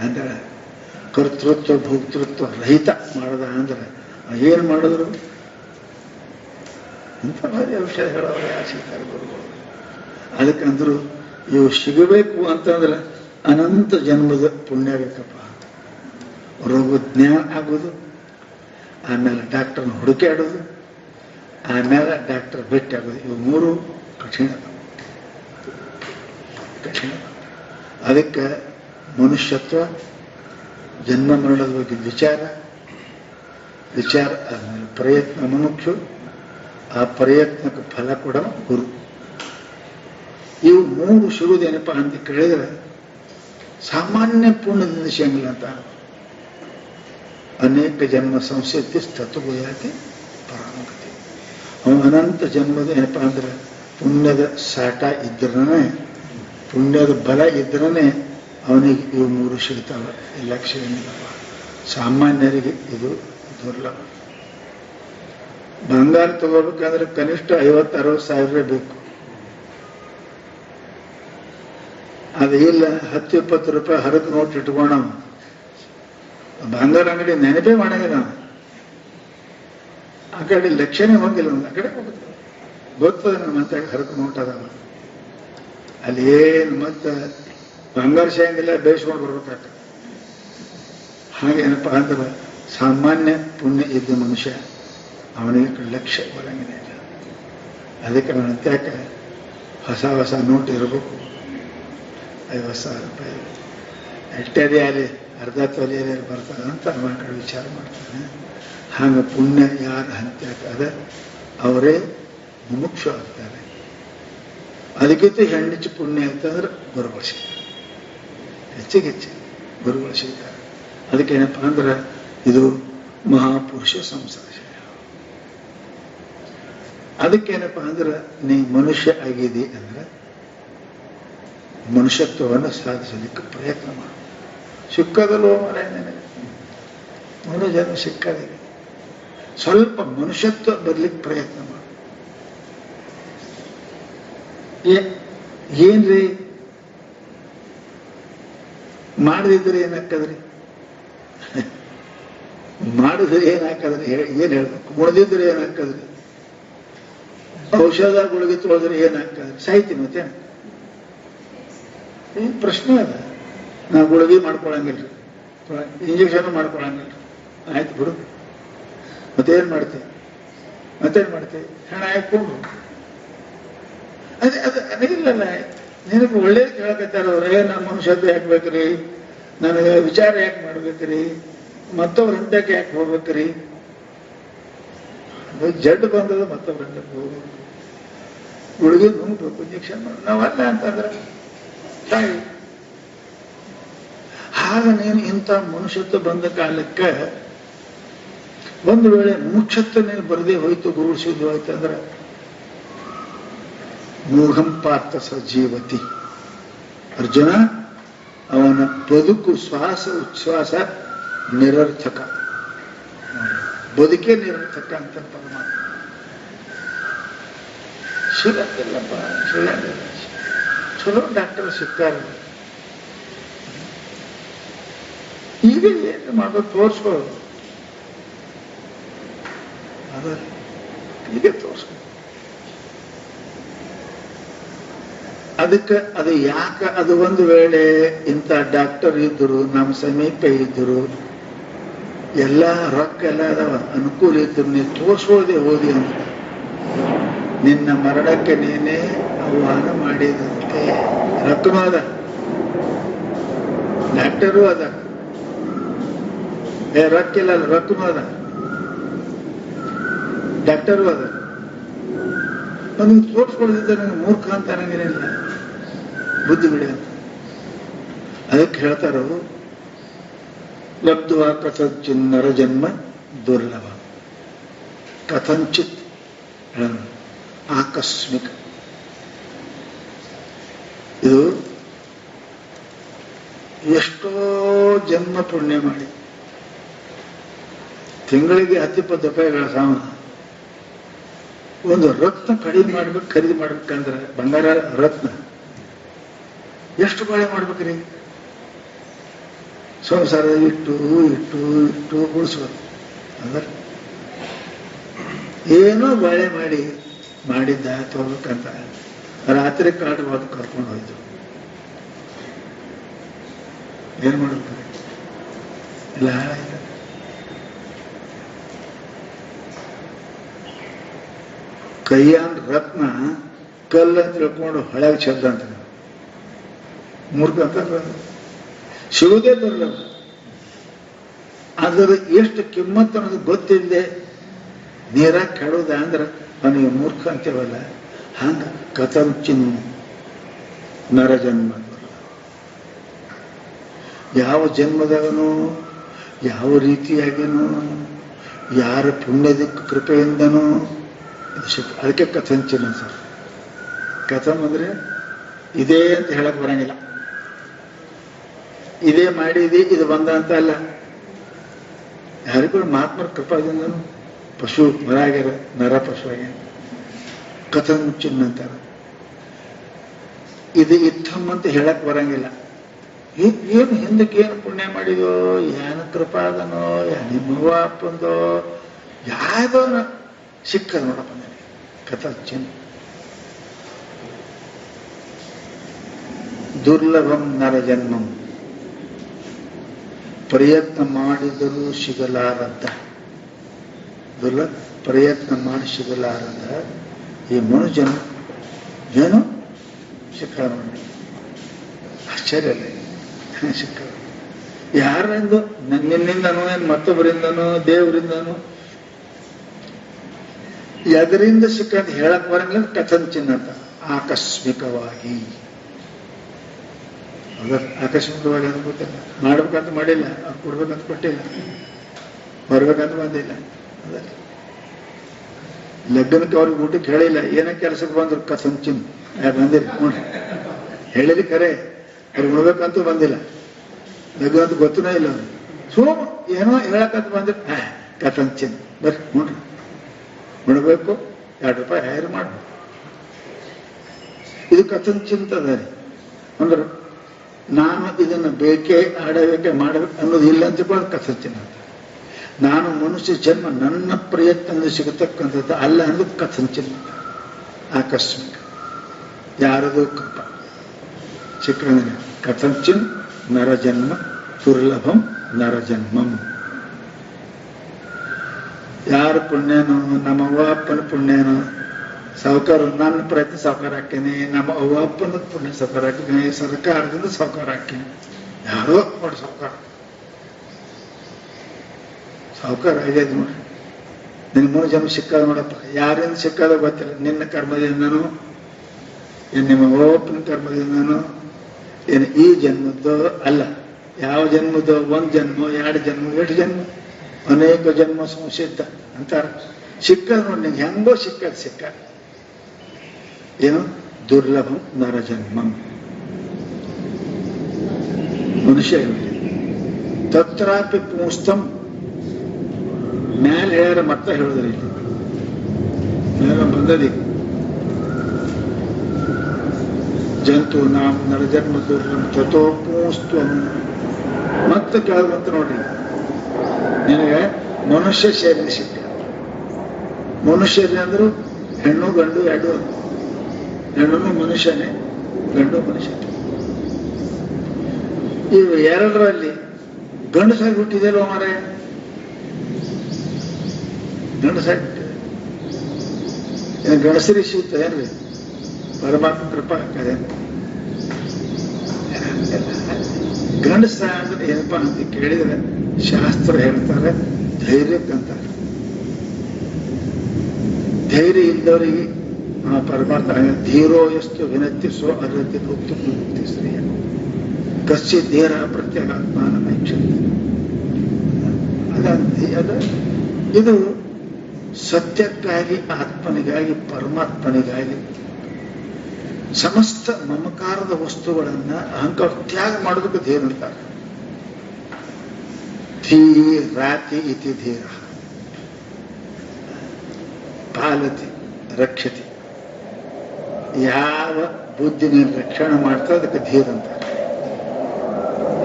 ಅಂತ ಕರ್ತೃತ್ವ ಭೋಕ್ತೃತ್ವ ರಹಿತ ಮಾಡದ ಅಂದ್ರೆ ಏನ್ ಮಾಡಿದ್ರು ಅಂತ ಭಾರಿ ಔಷಧ ಹೇಳೋರು ಯಾರು ಸಿಗ್ತಾರೆ ಗುರುಗಳು. ಅದಕ್ಕಂದ್ರು ಇವು ಸಿಗಬೇಕು ಅಂತಂದ್ರೆ ಅನಂತ ಜನ್ಮದ ಪುಣ್ಯ ಬೇಕಪ್ಪ. ರೋಗ ಜ್ಞಾನ ಆಗೋದು, ಆಮೇಲೆ ಡಾಕ್ಟರ್ನ ಹುಡುಕಾಡೋದು, ಆಮೇಲೆ ಡಾಕ್ಟರ್ ಭೇಟಿ ಆಗೋದು. ಇವು ಮೂರು ಕಠಿಣ ಕಠಿಣ. ಅದಕ್ಕೆ ಮನುಷ್ಯತ್ವ, ಜನ್ಮ ಮರಣದ ಬಗ್ಗೆ ವಿಚಾರ ಆದ್ಮೇಲೆ ಪ್ರಯತ್ನ ಮುಮುಕ್ಷು, ಆ ಪ್ರಯತ್ನಕ್ಕೆ ಫಲ ಕೊಡೋ ಗುರು. ಇವು ಮೂರು ಸಿಗುವುದೇನಪ್ಪ ಅಂತ ಕೇಳಿದ್ರೆ ಸಾಮಾನ್ಯ ಪೂರ್ಣದಿಂದ ಸಿಗಂಗಿಲ್ಲ ಅಂತ. ಅನೇಕ ಜನ್ಮ ಸಂಸ್ಕೃತಿ ತತ್ವಯಾತಿ ಪರಾಮುಖತೆ. ಅವನು ಅನಂತ ಜನ್ಮದ ಏನಪ್ಪಾ ಅಂದ್ರೆ ಪುಣ್ಯದ ಸಾಟ ಇದ್ರನೇ, ಪುಣ್ಯದ ಬಲ ಇದ್ರನೇ ಅವನಿಗೆ ಇವು ಮೂರು ಸಿಗ್ತಾವ. ಎಲ್ಲ ಸಿಗಂಗಿಲ್ಲಪ್ಪ. ಸಾಮಾನ್ಯರಿಗೆ ಇದು ದುರ್ಲಭ. ಬಂಗಾರ ತಗೋಬೇಕಂದ್ರೆ ಕನಿಷ್ಠ 50-60 ಸಾವಿರ ಬೇಕು. ಅದು ಇಲ್ಲ 10-20 ರೂಪಾಯಿ ಹರಕು ನೋಟ್ ಇಟ್ಕೋಣ ಬಂಗಾರ ಅಂಗಡಿ ನೆನಪೇ ಮಾಡಂಗಿಲ್ಲ ನಾವು. ಆ ಕಡೆ ಲಕ್ಷ್ಯನೇ ಹೋಗಿಲ್ಲ, ಆ ಕಡೆ ಹೋಗುತ್ತೆ ಗೊತ್ತದ ನಮ್ಮ ಮತ್ತೆ ಹರಕೊಂಡು ಹೊಂಟದವ. ಅಲ್ಲಿ ಏನು ಮತ್ತೆ ಬಂಗಾರ ಶಾಯಂಗಿಲ್ಲ, ಬೇಯಿಸ್ಕೊಂಡು ಬರ್ಬೇಕಾಗ್ತದೆ. ಹಾಗೇನಪ್ಪ ಅಂದ್ರೆ ಸಾಮಾನ್ಯ ಪುಣ್ಯ ಇದ್ದ ಮನುಷ್ಯ ಅವನಿಗೆ ಲಕ್ಷ್ಯ ಬರಂಗಿಲ್ಲ. ಅದಕ್ಕೆ ನನ್ನ ಹತ್ಯಾಕ ಹೊಸ ನೋಟ್ ಇರಬೇಕು. 50,000 ರೂಪಾಯಿ ಎಷ್ಟೇ ಅಲ್ಲಿ ಅರ್ಧ ತೊಲೆಯಲ್ಲಿ ಬರ್ತದೆ ಅಂತ ಅವನ ಕಡೆ ವಿಚಾರ ಮಾಡ್ತಾನೆ. ಹಾಗೆ ಪುಣ್ಯ ಯಾರ ಹಂತ್ಯಾಕ ಅದ ಅವರೇ ಮುಮುಕ್ಷು ಆಗ್ತಾರೆ. ಅದಕ್ಕಿಂತ ಹೆಣ್ಣಿಚ್ಚು ಪುಣ್ಯ ಅಂತಂದ್ರೆ ಗುರುಗಳು ಸಿಗ್ತಾರೆ, ಹೆಚ್ಚಿಗೆ ಗುರುಗಳು ಸಿಗ್ತಾರೆ. ಅದಕ್ಕೇನಪ್ಪ ಅಂದ್ರೆ ಇದು ಮಹಾಪುರುಷ ಸಂಸಾರ. ಅದಕ್ಕೇನಪ್ಪ ಅಂದ್ರೆ ನೀ ಮನುಷ್ಯ ಆಗಿದೆ ಅಂದ್ರೆ ಮನುಷ್ಯತ್ವವನ್ನು ಸಾಧಿಸಲಿಕ್ಕೆ ಪ್ರಯತ್ನ ಮಾಡು. ಸಿಕ್ಕದಲ್ಲೋ ಮರ ನನಗೆ 3 ಜನ ಸಿಕ್ಕದಿದೆ. ಸ್ವಲ್ಪ ಮನುಷ್ಯತ್ವ ಬರ್ಲಿಕ್ಕೆ ಪ್ರಯತ್ನ ಮಾಡು. ಏನ್ರಿ ಮಾಡದಿದ್ರೆ ಏನಾಗ್ತದ್ರಿ? ಮಾಡಿದ್ರೆ ಏನಾಗ್ತದ್ರಿ? ಏನ್ ಹೇಳ್ಬೇಕು? ಉಳಿದಿದ್ರೆ ಏನಾಗ್ತದ್ರಿ? ಔಷಧ ಗುಳಿಗೆ ತೊಳೆದ್ರೆ ಏನಾಗ್ತದೆ? ಸಾಹಿತಿ ಮತ್ತೆ ಪ್ರಶ್ನೆ ಅದ. ನಾವು ಗುಳಿಗೆ ಮಾಡ್ಕೊಳಂಗಿಲ್ರಿ, ಇಂಜೆಕ್ಷನ್ ಮಾಡ್ಕೊಳಂಗಿಲ್ರಿ. ಆಯ್ತು ಬಿಡು, ಮತ್ತೇನ್ ಮಾಡ್ತೇವೆ? ಹೆಣ ಹಾಕೊಂಡು ಅದಿಲ್ಲಲ್ಲ. ನಿನಗೆ ಒಳ್ಳೇದು ಕೇಳಕತ್ತಾರವ್ರೆ, ನಮ್ಮ ಮನುಷ್ಯತ್ವ ಯಾಕೆ ಬೇಕ್ರಿ? ನನಗೆ ವಿಚಾರ ಯಾಕೆ ಮಾಡ್ಬೇಕ್ರಿ? ಮತ್ತವ್ರ ಹಂತಕ್ಕೆ ಯಾಕೆ ಹೋಗ್ಬೇಕ್ರಿ? ಜಡ್ ಬಂದದ ಮತ್ತವ್ರ ಹಂತಕ್ಕೆ ಹೋಗ್ಬೇಕು, ಗುಳಿಗೆ ನುಂಗ್ಬೇಕು, ಇಂಜೆಕ್ಷನ್ ಮಾಡಿ. ನಾವಲ್ಲ ಅಂತಂದ್ರೆ ತಾಯಿ. ಆಗ ನೀನು ಇಂಥ ಮನುಷ್ಯತ್ವ ಬಂದ ಕಾಲಕ್ಕೆ ಒಂದು ವೇಳೆ ಮುಖ್ಯತ್ವ ನೀನು ಬರದೇ ಹೋಯ್ತು, ಗುರು ಸಿದ್ಧ ಹೋಯ್ತು ಅಂದ್ರೆ ಮೂಢಂ ಪಾರ್ಥ ಸಜೀವತಿ. ಅರ್ಜುನ, ಅವನ ಬದುಕು ಶ್ವಾಸ ಉಚ್ಛ್ವಾಸ ನಿರರ್ಥಕ, ಬದುಕೇ ನಿರರ್ಥಕ ಅಂತ ಪರಮಾತ್ಮ. ಸಿಗತ್ತಿಲ್ಲಪ್ಪ, ಸಿಗಂಗಿಲ್ಲ. ಚಲೋ ಡಾಕ್ಟರ್ ಸಿಗ್ತಾರೆ. ಈಗ ಏನು ಮಾಡೋದು? ತೋರಿಸ್ಕೊಳ್ಳೋದು, ಅದ ಈಗ ತೋರಿಸ್ಕೊ. ಅದಕ್ಕೆ ಅದು ಯಾಕೆ? ಅದು ಒಂದು ವೇಳೆ ಇಂಥ ಡಾಕ್ಟರ್ ಇದ್ರು, ನಮ್ಮ ಸಮೀಪ ಇದ್ರು, ಎಲ್ಲ ರೊಕ್ಕ ಎಲ್ಲ ಅದಾವ, ಅನುಕೂಲ ಇದ್ರು, ನೀವು ತೋರಿಸೋದೇ ಓದಿ ಅಂದ್ರೆ ನಿನ್ನ ಮರಣಕ್ಕೆ ನೀನೇ ಆಹ್ವಾನ ಮಾಡಿದಂತೆ. ರೊಕ್ಕನೂ ಅದ, ಡಾಕ್ಟರು ಅದ, ರೊಕ್ಕಿಲ್ಲ, ರೊಕ್ಕನೂ ಅದ, ಡಾಕ್ಟರು ಅದ. ನೀವು ತೋರಿಸ್ಕೊಳ್ದಿದ್ದ ನನಗೆ ಮೂರ್ಖ ಅಂತ ನನಗೇನಿಲ್ಲ, ಬುದ್ಧಿ ಬಿಡಿ ಅಂತ. ಅದಕ್ಕೆ ಹೇಳ್ತಾರೋ, ಲಬ್ಧ್ವಾ ಕಥಂಚಿತ್ ನರಜನ್ಮ ದುರ್ಲಭ. ಕಥಂಚಿತ್ ಆಕಸ್ಮಿಕ. ಇದು ಎಷ್ಟೋ ಜನ್ಮ ಪುಣ್ಯ ಮಾಡಿ ತಿಂಗಳಿಗೆ 10-20 ರೂಪಾಯಿಗಳ ಸಾಮಾನು, ಒಂದು ರತ್ನ ಕಡಿಮೆ ಮಾಡ್ಬೇಕು, ಖರೀದಿ ಮಾಡ್ಬೇಕಂದ್ರೆ ಬಂಗಾರ ರತ್ನ ಎಷ್ಟು ಬಾಳೆ ಮಾಡ್ಬೇಕ್ರಿ? ಸಂಸಾರ ಇಟ್ಟು ಇಟ್ಟು ಇಟ್ಟು ಉಳಿಸ್ಬೇಕು ಅಂದ್ರೆ ಏನೋ ಬಾಳೆ ಮಾಡಿದ್ದ ತಗೋಬೇಕಂತ ರಾತ್ರಿ ಕಾಡು ಹೋದ್ ಕರ್ಕೊಂಡು ಹೋಯ್ತು. ಏನ್ ಮಾಡ್ಬೇಕು? ಇಲ್ಲ ಹಾಳಾಯ್ತು. ಕೈಯಾನ್ ರತ್ನ ಕಲ್ಲ ಅಂತ ತಿಳ್ಕೊಂಡು ಹಳೆಯ ಶಬ್ದ ಅಂತ ಮೂರ್ಖ ಅಂತ ಸಿಗುವುದೇ ಬರಲ್ಲ. ಅದರ ಎಷ್ಟು ಕಿಮ್ಮತ್ತು ಅನ್ನೋದು ಗೊತ್ತಿಲ್ಲದೆ ನೀರಾಗ ಕೆಡೋದ ಅಂದ್ರೆ ಅವನಿಗೆ ಮೂರ್ಖ ಅಂತೇವಲ್ಲ. ಹಂಗ ಕಥಂಚಿನ್ ನರಜನ್ಮ. ಯಾವ ಜನ್ಮದಾಗನೂ ಯಾವ ರೀತಿಯಾಗಿನೂ ಯಾರ ಪುಣ್ಯದ ಕೃಪೆಯಿಂದನೂ ಅದಕ್ಕೆ ಕಥಂಚಿನ ಸರ್. ಕಥಂ ಅಂದ್ರೆ ಇದೇ ಅಂತ ಹೇಳಕ್ ಬರಂಗಿಲ್ಲ. ಇದೇ ಮಾಡಿದಿ ಇದು ಬಂದ ಅಂತ ಅಲ್ಲ. ಯಾರಿಗೂ ಮಹಾತ್ಮರ ಕೃಪಾದಿಂದನು ಪಶು ಮರ ಆಗ್ಯಾರ, ನರ ಪಶು ಆಗ್ಯಾರ. ಕಥಂಚಿನ್ ಅಂತಾರ. ಇದು ಇತ್ತಮ್ ಅಂತ ಹೇಳಕ್ ಬರಂಗಿಲ್ಲ. ಏನು ಹಿಂದಕ್ಕೆ ಏನು ಪುಣ್ಯ ಮಾಡಿದೋ, ಏನು ಕೃಪಾದನೋ, ನಿಮ್ಮವ್ವ ಅಪ್ಪಂದೋ ಯಾವ್ದೋ ಸಿಕ್ಕದ ನೋಡಪ್ಪ ನನಗೆ ಕಥಾಚಿನ್. ದುರ್ಲಭಂ ನರಜನ್ಮಂ, ಪ್ರಯತ್ನ ಮಾಡಿದರೂ ಸಿಗಲಾರದ್ದ. ದುರ್ಲಭ, ಪ್ರಯತ್ನ ಮಾಡಿ ಸಿಗಲಾರದ ಈ ಮನುಜನ ಏನು ಸಿಕ್ಕ ನೋಡಿ. ಆಶ್ಚರ್ಯ ಅಲ್ಲ ಸಿಕ್ಕ. ಯಾರಿಂದು ನಿನ್ನಿಂದನೋ ಏನು ಮತ್ತೊಬ್ಬರಿಂದನೋ ದೇವರಿಂದನೋ ಎದರಿಂದ ಸಿಕ್ಕಂತ ಹೇಳಕ್ ಬರಂಗಿಲ್ಲ. ಕಥಂಚಿನ್ ಅಂತ ಆಕಸ್ಮಿಕವಾಗಿ. ಆಕಸ್ಮಿಕವಾಗಿ ಅಂತ ಗೊತ್ತಿಲ್ಲ, ಮಾಡ್ಬೇಕಂತ ಮಾಡಿಲ್ಲ, ಅವ್ರು ಕೊಡ್ಬೇಕಂತ ಕೊಟ್ಟಿಲ್ಲ, ಬರ್ಬೇಕಂತ ಬಂದಿಲ್ಲ. ಅದಲ್ಲ ಲಗ್ನಕ್ಕೆ ಅವ್ರಿಗೆ ಊಟಕ್ಕೆ ಹೇಳಿಲ್ಲ, ಏನೇ ಕೆಲಸಕ್ಕೆ ಬಂದ್ರು ಕಥಂಚಿನ್ ಬಂದಿಲ್ಲ ನೋಡಿ. ಹೇಳಿದ ಖರೆ ಅವ್ರಿಗೆ ಉಣ್ಬೇಕಂತೂ ಬಂದಿಲ್ಲ, ಲಗ್ನ ಅಂತ ಗೊತ್ತನೇ ಇಲ್ಲ ಅವ್ರು. ಸೋಮ ಏನೋ ಹೇಳಕ್ಕಂತ ಬಂದಿಲ್ಲ, ಕಥಂಚಿನ್ ಬರ್ರಿ ನೋಡ್ರಿ ಉಣ್ಬೇಕು, 2 ರೂಪಾಯಿ ಹೈರ್ ಮಾಡ್ಬೇಕು. ಇದು ಕಥಂಚಿಂತದ ರೀ. ಅಂದ್ರೆ ನಾನು ಇದನ್ನು ಬೇಕೇ ಆಡಬೇಕೆ ಮಾಡಬೇಕು ಅನ್ನೋದು ಇಲ್ಲ ಅಂತ ಕಥಂಚಿನ. ನಾನು ಮನುಷ್ಯ ಜನ್ಮ ನನ್ನ ಪ್ರಯತ್ನದಿಂದ ಸಿಗತಕ್ಕಂಥದ್ದು ಅಲ್ಲ ಅನ್ನೋದು ಕಥಂಚಿನ. ಆಕಸ್ಮಿಕ, ಯಾರದು ಕೃಪ ಸಿಕ್ಕ. ಕಥಂಚಿನ್ ನರಜನ್ಮ ದುರ್ಲಭಂ ನರಜನ್ಮಂ. ಯಾರ ಪುಣ್ಯನೋ, ನಮ್ಮ ಅವ್ವ ಅಪ್ಪನ ಪುಣ್ಯನೋ, ಸಾಹುಕಾರ ನನ್ನ ಪ್ರಯತ್ನ ಸಾಹುಕಾರ ಹಾಕೇನೆ, ನಮ್ಮ ಅವ್ವ ಅಪ್ಪನ ಪುಣ್ಯ ಸಾಹುಕಾರ ಹಾಕಿದ್ದೀನಿ, ಸರ್ಕಾರದಿಂದ ಸಾಹುಕಾರ ಹಾಕೀನಿ. ಯಾರೋ ನೋಡಿ ಸಾಹುಕಾರ ಆಗೈದು ನೋಡ್ರಿ. ನಿನ್ನ 3 ಜನ್ಮ ಸಿಕ್ಕದ ನೋಡಪ್ಪ. ಯಾರಿಂದ ಸಿಕ್ಕದ ಗೊತ್ತಿಲ್ಲ. ನಿನ್ನ ಕರ್ಮದಿಂದನೋ ಏನು ನಿಮ್ಮ ಅವ್ವ ಅಪ್ಪನ ಕರ್ಮದಿಂದನೋ ಏನು ಈ ಜನ್ಮದ್ದೋ ಅಲ್ಲ. ಯಾವ ಜನ್ಮದೋ, 1 ಜನ್ಮ 2 ಜನ್ಮ 8 ಜನ್ಮ ಅನೇಕ ಜನ್ಮ ಸಂಸಿದ್ಧ ಅಂತಾರ. ಸಿಕ್ಕದ ನೋಡಿ ನಿಂಗೆ ಹೆಂಗೋ ಸಿಕ್ಕ. ಏನು ದುರ್ಲಭಂ ನರಜನ್ಮಂ. ಮನುಷ್ಯ ತತ್ರಾಪಿ ಪುಂಸ್ತಂ. ಮ್ಯಾಲೆ ಹೇಳ್ಯಾರ ಮತ್ತೆ ಹೇಳಿದ್ರಿ, ಮೇಲೆ ಬಂದದಿ ಜಂತು ನಾಂ ನರಜನ್ಮ ದುರ್ಲಭಂ ತಥೋ ಪುಂಸ್ತ್ವಂ. ಮತ್ತೆ ಕೇಳದಂತ ನೋಡ್ರಿ, ನಿನಗೆ ಮನುಷ್ಯ ಶರೀರ ಸಿಕ್ಕ. ಮನುಷ್ಯರೇ ಅಂದ್ರು ಹೆಣ್ಣು ಗಂಡು 2. ಹೆಣ್ಣು ಮನುಷ್ಯನೇ, ಗಂಡು ಮನುಷ್ಯ. ಇವು 2ರಲ್ಲಿ ಗಂಡಸಾಗಿ ಹುಟ್ಟಿದೆಯಲ್ವ ಮಾರೇ, ಗಂಡಸಾಗಿ ಹುಟ್ಟಿದೆ. ಗಂಡಸರಿ ಸಿಗ್ತದೇನ್ರಿ? ಪರಮಾತ್ಮ ಕೃಪಾ ಕರೆ. ಗಂಡಸ ಅಂದ್ರೆ ಏನಪ್ಪಾ ಅಂತ ಕೇಳಿದ್ರೆ ಶಾಸ್ತ್ರ ಹೇಳ್ತಾರೆ ಧೈರ್ಯಕ್ಕಂತಾರೆ. ಧೈರ್ಯ ಇದ್ದವರಿಗೆ ಪರಮಾತ್ಮ ಧೀರೋ ಎಷ್ಟು ವಿನತ್ತಿ ಸೋ ಅರ್ಹತೆ ಮುಕ್ತಿ ಮುಕ್ತಿ ಶ್ರೀಯ ಕಶ್ಚಿ ಧೀರ ಪ್ರತ್ಯೇಕಾತ್ಮಾನ ಅದ. ಇದು ಸತ್ಯಕ್ಕಾಗಿ, ಆತ್ಮನಿಗಾಗಿ, ಪರಮಾತ್ಮನಿಗಾಗಿ ಸಮಸ್ತ ಮಮಕಾರದ ವಸ್ತುಗಳನ್ನ ಅಹಂಕಾರ ತ್ಯಾಗ ಮಾಡೋದಕ್ಕೆ ಧೀರ ಅಂತಾರೆ. ಧೀರಾತಿ ಇತಿ ಧೀರ ಪಾಲತಿ ರಕ್ಷತಿ. ಯಾವ ಬುದ್ಧಿನ ರಕ್ಷಣೆ ಮಾಡ್ತಾ ಅದಕ್ಕೆ ಧೀರ ಅಂತಾರೆ.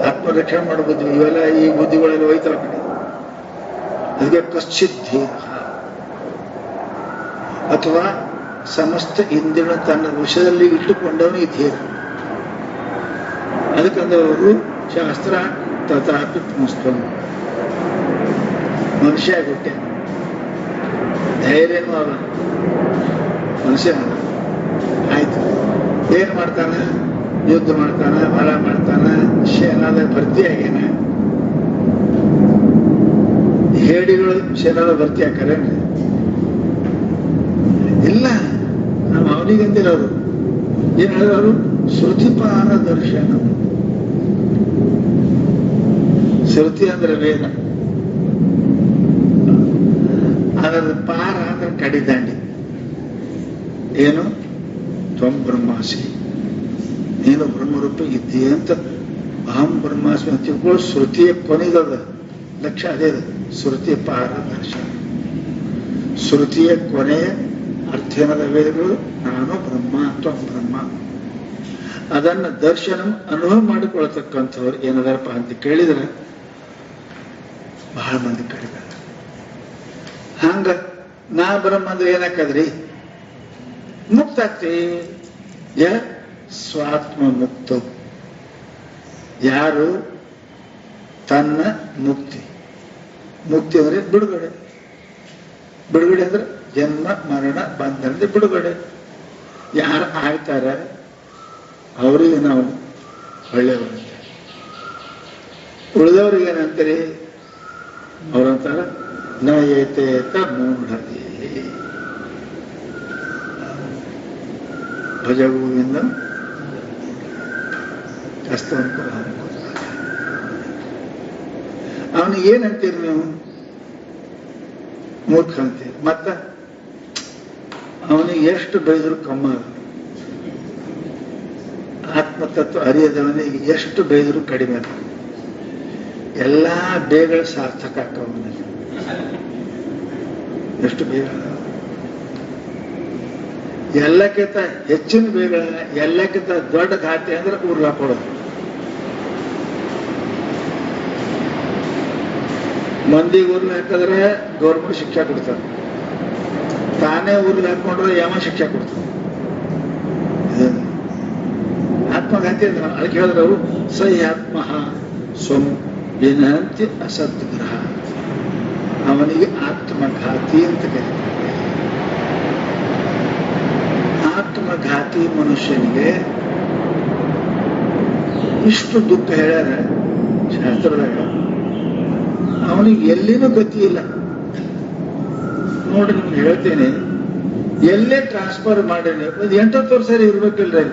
ಆತ್ಮರಕ್ಷಣೆ ಮಾಡೋ ಬುದ್ಧಿ ಇವೆಲ್ಲ ಈ ಬುದ್ಧಿಗಳೆಲ್ಲ ಹೋಯ್ತಾವ ಕಡೆ. ಅದಕ್ಕೆ ಕಶ್ಚಿತ್ ಧೀರ. ಅಥವಾ ಸಮಸ್ತ ಇಂದ್ರಿಯ ತನ್ನ ವಿಷಯದಲ್ಲಿ ಇಟ್ಟುಕೊಂಡವನಿಗೆ ಧೀರ. ಅದಕ್ಕಂದವರು ಶಾಸ್ತ್ರ ತಥಾಪಿ ಪುಂಸ್ತಂ. ಮನುಷ್ಯ ಹುಟ್ಟೆ ಧೈರ್ಯನೂ ಅವ ಮನುಷ್ಯ. ಆಯ್ತು, ಏನ್ ಮಾಡ್ತಾನ? ಯುದ್ಧ ಮಾಡ್ತಾನ, ಹೊಲ ಮಾಡ್ತಾನ, ಸೇನಾದ ಭರ್ತಿ ಆಗ್ಯಾನ. ಹೇಡಿಗಳು ಸೇನಾದ ಭರ್ತಿ ಹಾಕಾರೇನ್ರಿ? ಇಲ್ಲ. ನಾವು ಅವನಿಗಂದಿರೋರು ಏನ್ ಹೇಳಿದವರು? ಶ್ರುತಿಪಾನ ದರ್ಶನ. ಶ್ರುತಿ ಅಂದ್ರೆ ವೇದ, ಅದರ ಪಾರ ಅಂದ್ರೆ ಕಡಿದಾಂಡಿ. ಏನು? ತ್ವಂ ಬ್ರಹ್ಮಾಸಿ, ನೀನು ಬ್ರಹ್ಮರೂಪಿ ಇದ್ದೀಯ ಅಂತ. ಅಹಂ ಬ್ರಹ್ಮಾಸ್ಮಿ ಅಂತ ತಿಳ್ಕೊಳ್ಳೋ ಶ್ರುತಿಯ ಕೊನೆಗದ ಲಕ್ಷ್ಯ ಅದೇ. ಶ್ರುತಿ ಪಾರ ದರ್ಶನ. ಶ್ರುತಿಯ ಕೊನೆಯ ಅರ್ಥೇನದ ವೇದಗಳು ನಾನು ಬ್ರಹ್ಮ ತ್ವಂ ಬ್ರಹ್ಮ. ಅದನ್ನ ದರ್ಶನ ಅನುಭವ ಮಾಡಿಕೊಳ್ತಕ್ಕಂಥವ್ರು ಏನದಾರಪ್ಪ ಅಂತ ಕೇಳಿದ್ರೆ ಬಹಳ ಮಂದಿ ಕಡಿಮೆ. ಹಂಗ ನಾ ಬ್ರಹ್ಮ ಅಂದ್ರೆ ಏನಾಕದ್ರಿ? ಮುಕ್ತ ಆಗ್ತೀವಿ. ಸ್ವಾತ್ಮ ಮುಕ್ತ, ಯಾರು ತನ್ನ ಮುಕ್ತಿ. ಮುಕ್ತಿ ಅಂದ್ರೆ ಬಿಡುಗಡೆ. ಬಿಡುಗಡೆ ಅಂದ್ರೆ ಜನ್ಮ ಮರಣ ಬಂಧನದ ಬಿಡುಗಡೆ. ಯಾರು ಆಗ್ತಾರ ಅವರಿಗೆ ನಾವು ಒಳ್ಳೆಯವರು. ಉಳಿದವ್ರಿಗೆ ಏನಂತೀರಿ? ಅವ್ರಂತಾರ ನ ಏತೇತ ಮೂಢತೆ ಭಜ ಗೋವಿಂದ ಹಸ್ತವಂತರ. ಅವನಿಗೆ ಏನಂತೀರಿ ನೀವು? ಮೂರ್ಖ ಅಂತೀರಿ. ಮತ್ತ ಅವನಿಗೆ ಎಷ್ಟು ಬೈದ್ರು ಕಮ್ಮ. ಆತ್ಮತತ್ವ ಅರಿಯದವನಿಗೆ ಎಷ್ಟು ಬೈದ್ರು ಕಡಿಮೆ. ಎಲ್ಲಾ ಬೇಗಳ ಸಾರ್ಥಕ ಆಗ್ತಾವನಲ್ಲಿ. ಎಷ್ಟು ಬೇಗ, ಎಲ್ಲಕ್ಕಿಂತ ಹೆಚ್ಚಿನ ಬೇಗ, ಎಲ್ಲಕ್ಕಿಂತ ದೊಡ್ಡ ಖಾತೆ ಅಂದ್ರೆ ಊರ್ಲ ಕೊಡೋದು. ಮಂದಿಗೆ ಊರ್ಲ ಹಾಕಿದ್ರೆ ಗೌರ್ಮೆಂಟ್ ಶಿಕ್ಷೆ ಕೊಡ್ತಾರೆ, ತಾನೇ ಊರ್ಲ ಹಾಕೊಂಡ್ರೆ ಯಮ ಶಿಕ್ಷೆ ಕೊಡ್ತಾರೆ. ಆತ್ಮಘಾತಿ ಅಂದ್ರೆ ಅದಕ್ಕೆ ಹೇಳಿದ್ರೆ ಅವರು ಸ ಆತ್ಮ ಸ್ವಂ ವಿನಂತಿ ಅಸದ್ಗ್ರಹ. ಅವನಿಗೆ ಆತ್ಮಘಾತಿ ಅಂತ ಕರೀತಾರೆ. ಆತ್ಮಘಾತಿ ಮನುಷ್ಯನಿಗೆ ಇಷ್ಟು ದುಃಖ ಹೇಳ್ಯಾರ ಶಾಸ್ತ್ರದಾಗ. ಅವನಿಗೆ ಎಲ್ಲಿನೂ ಗತಿ ಇಲ್ಲ ನೋಡಿ. ನಿಮ್ಗೆ ಹೇಳ್ತೇನೆ, ಎಲ್ಲೇ ಟ್ರಾನ್ಸ್ಫರ್ ಮಾಡೇನೆ ಒಂದು 8 ವರ್ಷ ಇರ್ಬೇಕಿಲ್ರಿ,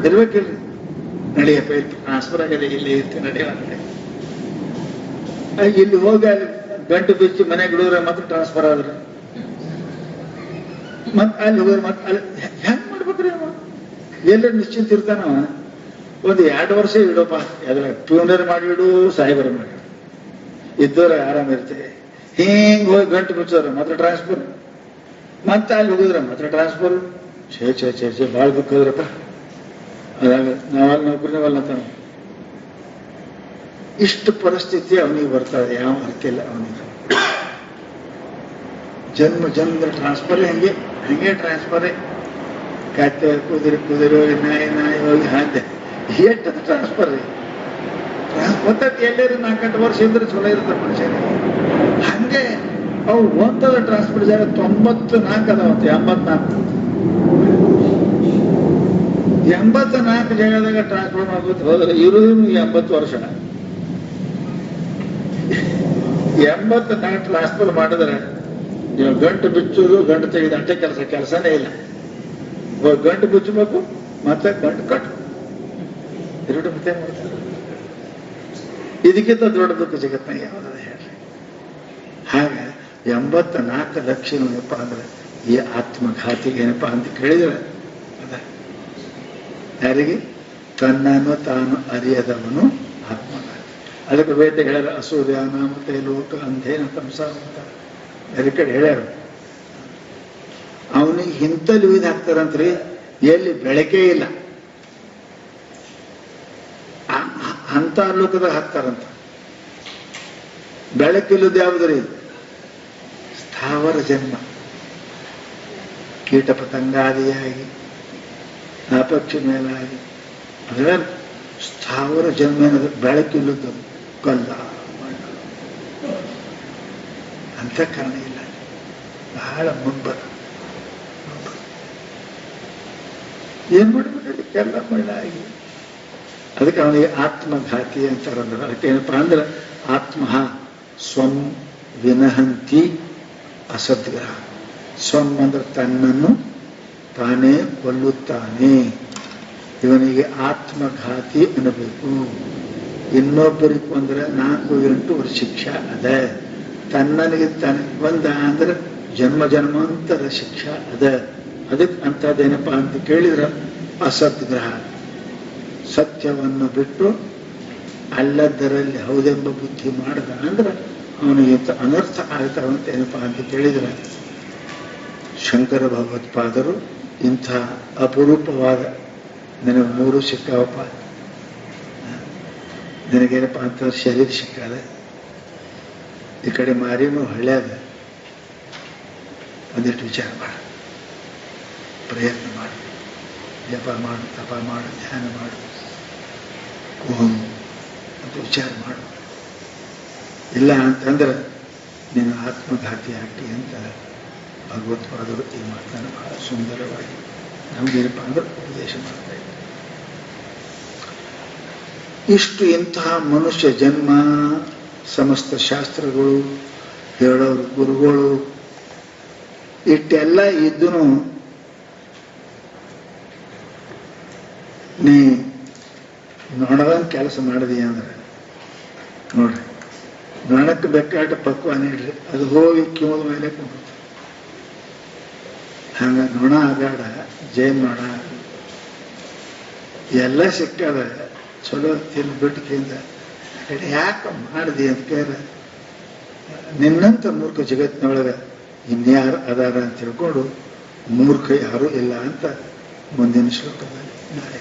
ಇರ್ಬೇಕಿಲ್ರಿ. ನಡೆಯಪ್ಪ ಇತ್ತು ಟ್ರಾನ್ಸ್ಫರ್ ಆಗಿದೆ, ಇಲ್ಲಿ ಇತ್ತು ನಡೆಯುವಂತೆ. ಇಲ್ಲಿ ಹೋಗಿ ಅಲ್ಲಿ ಗಂಟು ಬಿಚ್ಚಿ ಮನೆಗೆ ಹುಡುಗ್ರೆ ಮತ್ತೆ ಟ್ರಾನ್ಸ್ಫರ್ ಆದ್ರೆ ಮತ್ತೆ ಅಲ್ಲಿ ಹೋಗಿದ್ರೆ ಮತ್ತೆ ಅಲ್ಲಿ ಹೆಂಗ್ ಮಾಡ್ಬೇಕ್ರಿ? ಅವ ಎಲ್ಲ ನಿಶ್ಚಿಂತ ಇರ್ತಾನವ. ಒಂದು 2 ವರ್ಷ ಇಡೋಪ್ಪ, ಅದ್ರ ಟ್ಯೂನರ್ ಮಾಡಿಡು, ಸಾಯಿಬರ ಮಾಡಿ ಇದ್ದವ್ರ ಆರಾಮ ಇರ್ತೇವೆ. ಹಿಂಗ್ ಹೋಗಿ ಗಂಟು ಬಿಚ್ಚೋರ ಮತ್ತೆ ಟ್ರಾನ್ಸ್ಫರ್, ಮತ್ತೆ ಅಲ್ಲಿ ಹೋಗಿದ್ರ ಮತ್ತೆ ಟ್ರಾನ್ಸ್ಫರ್. ಛೇ ಭಾಳ ದುಃಖ ಹೋದ್ರಪ್ಪ. ಅದಾಗ ನಾವಲ್ಲಿ ನೌಕರಿನವಲ್ಲ ಅಂತ. ಇಷ್ಟು ಪರಿಸ್ಥಿತಿ ಅವನಿಗೆ ಬರ್ತದೆ. ಯಾವ ಅರ್ಥಿಲ್ಲ ಅವನಿಗೆ. ಜನ್ಮ ಟ್ರಾನ್ಸ್ಫರ್ ಹಂಗೆ ಟ್ರಾನ್ಸ್ಫರ್. ಕತ್ತೆ ಕುದುರೆ ಹೋಗಿ ನಾಯಿ ಹೋಗಿ ಹಾದೆ ಎಷ್ಟು ಟ್ರಾನ್ಸ್ಫರ್ ರೀ. ಟ್ರಾನ್ಸ್ಫರ್ ಎಲ್ಲರೂ 4-8 ವರ್ಷ ಇದ್ರೆ ಚಲೋ ಇರುತ್ತೆ ಮನುಷ್ಯನಿಗೆ. ಹಂಗೆ ಅವು ಒಂದದ ಟ್ರಾನ್ಸ್ಫರ್ ಜಾಗ 94 ಅದಾವಂತೆ. 84 ಜಾಗದಾಗ ಟ್ರಾನ್ಸ್ಫರ್ ಮಾಡ್ಬೋದು ಹೋದ್ರೆ ಇರೋದು 80 ವರ್ಷ. 84 ಟ್ರಾನ್ಸ್ಫರ್ ಮಾಡಿದ್ರೆ ನೀವು ಗಂಟು ಬಿಚ್ಚೋದು, ಗಂಟು ತೆಗೆದು ಅಷ್ಟೇ ಕೆಲಸನೇ ಇಲ್ಲ. ಗಂಟು ಬಿಚ್ಚಬೇಕು ಮತ್ತೆ ಗಂಟು ಕಟ್ಟು, 2 ಮತ್ತೆ ಮಾಡ್ತಾರೆ. ಇದಕ್ಕಿಂತ ದೊಡ್ಡ ದುಃಖ ಜಗತ್ನಾಗ ಯಾವ್ದಾರ ಹೇಳ್ರಿ. ಹಾಗೆ 84 ಲಕ್ಷ ಏನಪ್ಪ ಅಂದ್ರೆ ಈ ಆತ್ಮಘಾತಿಗೆ ಏನಪ್ಪಾ ಅಂತ ಕೇಳಿದ್ರೆ ಅದ ಯಾರಿಗೆ? ತನ್ನನ್ನು ತಾನು ಅರಿಯದವನು ಆತ್ಮಘಾತಿ. ಅದಕ್ಕೆ ವೇದ ಹೇಳ್ಯಾರ ಅಸೂರ್ಯಾನ ಮತ್ತೆ ಲೋಕ ಅಂಧೇನ ತಂಸ ಅಂತ ಬೇರೆ ಕಡೆ ಹೇಳ್ಯಾರ. ಅವನಿಗೆ ಇಂಥಲ್ಲಿ ವಿಧ ಹಾಕ್ತಾರಂತ್ರಿ, ಎಲ್ಲಿ ಬೆಳಕೇ ಇಲ್ಲ ಅಂತ ಲೋಕದಾಗ ಹಾಕ್ತಾರಂತ. ಬೆಳಕಿಲ್ಲದ ಯಾವುದ್ರಿ? ಸ್ಥಾವರ ಜನ್ಮ, ಕೀಟ ಪತಂಗಾದಿಯಾಗಿ ಅಪಕ್ಷಿ ಮೇಲಾಗಿ ಅಂದ್ರೆ ಸ್ಥಾವರ ಜನ್ಮ ಏನದು? ಬೆಳಕಿಲ್ಲದ್ದು, ಕಲ್ಲ ಅಂತ ಕಾರಣ ಇಲ್ಲ. ಬಹಳ ಮುಂಬರ ಏನ್ ಮಾಡ್ಬಿಟ್ಟು ಎಲ್ಲ ಮಣ್ಣಾಗಿ. ಅದಕ್ಕೆ ಅವನಿಗೆ ಆತ್ಮಘಾತಿ ಅಂತಾರಂದ್ರೆ. ಅದಕ್ಕೆ ಏನಪ್ಪಾ ಅಂದ್ರೆ ಆತ್ಮ ಸ್ವಂ ವಿನಹಂತಿ ಅಸದ್ಗ್ರಹ. ಸ್ವಂ ಅಂದ್ರೆ ತನ್ನನ್ನು ತಾನೇ ಕೊಲ್ಲುತ್ತಾನೆ. ಇವನಿಗೆ ಆತ್ಮಘಾತಿ ಅನ್ನಬೇಕು. ಇನ್ನೊಬ್ಬರಿಗೆ ಕೊಂದ್ರೆ 4-8 ವರ್ಷ ಶಿಕ್ಷಾ ಅದ. ತನ್ನನಿಗೆ ಒಂದ ಅಂದ್ರೆ ಜನ್ಮಾಂತರ ಶಿಕ್ಷಾ ಅದ. ಅದಕ್ಕೆ ಅಂತದೇನಪ್ಪ ಅಂತ ಕೇಳಿದ್ರೆ ಅಸದ್ಗ್ರಹ. ಸತ್ಯವನ್ನು ಬಿಟ್ಟು ಅಲ್ಲದರಲ್ಲಿ ಹೌದೆಂಬ ಬುದ್ಧಿ ಮಾಡಿದ ಅಂದ್ರೆ ಅವನಿಗೆ ಅನರ್ಥ ಆಗ್ತಾವಂತ ಏನಪ್ಪಾ ಅಂತ ಕೇಳಿದ್ರೆ ಶಂಕರ ಭಗವತ್ಪಾದರು ಇಂಥ ಅಪರೂಪವಾದ ನನಗೆ 3 ಸಿಕ್ಕಾವಪ್ಪ. ನಿನಗೇನಪ್ಪ ಅಂತ ಶರೀರ ಸಿಕ್ಕಾದ, ಈ ಕಡೆ ಮಾರಿನೂ ಹಳ್ಳ್ಯಾದ. ಒಂದಿಟ್ಟು ವಿಚಾರ ಮಾಡು, ಪ್ರಯತ್ನ ಮಾಡು, ಜಪ ಮಾಡು, ತಪ ಮಾಡು, ಧ್ಯಾನ ಮಾಡು, ಓಂ ಅಂತ ವಿಚಾರ ಮಾಡು. ಇಲ್ಲ ಅಂತಂದ್ರೆ ನೀನು ಆತ್ಮಘಾತಿ ಆಗ್ತಿ ಅಂತ ಭಗವತ್ಪಾದರು ಈ ಮಾತನ್ನು ಬಹಳ ಸುಂದರವಾಗಿ ನಮಗೇನಪ್ಪ ಅಂದ್ರೆ ಉಪದೇಶ ಮಾಡ್ತಾ ಇದ್ದಾರೆ. ಇಷ್ಟು ಇಂತಹ ಮನುಷ್ಯ ಜನ್ಮ, ಸಮಸ್ತ ಶಾಸ್ತ್ರಗಳು ಹೇಳೋರು ಗುರುಗಳು ಇಟ್ಟೆಲ್ಲ ಇದ್ದನು ನೀ ನೊಣದಂಗೆ ಕೆಲಸ ಮಾಡಿದೀಯ ಅಂದ್ರೆ ನೋಡ್ರಿ, ನೊಣಕ್ಕೆ ಬೆಕ್ಕಾಟ ಪಕ್ವ ನೀಡ್ರಿ, ಅದು ಹೋಗಿ ಕಿವದ ಮೇಲೆ ಕುಂತ. ಹಂಗ ನೊಣ ಆಗಾಡ, ಜೈನ್ ನೊಣ ಎಲ್ಲ ಸಿಕ್ಕದ, ಚಲೋ ತಿಂದು ಬಿಟ್ಟಿಂದ ಆ ಕಡೆ ಯಾಕೆ ಮಾಡಿದಿ ಅಂತ ಕೇಳ. ನಿನ್ನಂತ ಮೂರ್ಖ ಜಗತ್ತಿನೊಳಗೆ ಇನ್ಯಾರು ಅದಾರ ಅಂತ ತಿಳ್ಕೊಂಡು ಮೂರ್ಖ ಯಾರೂ ಇಲ್ಲ ಅಂತ ಮುಂದಿನ ಶ್ಲೋಕದಲ್ಲಿ ನಾಳೆ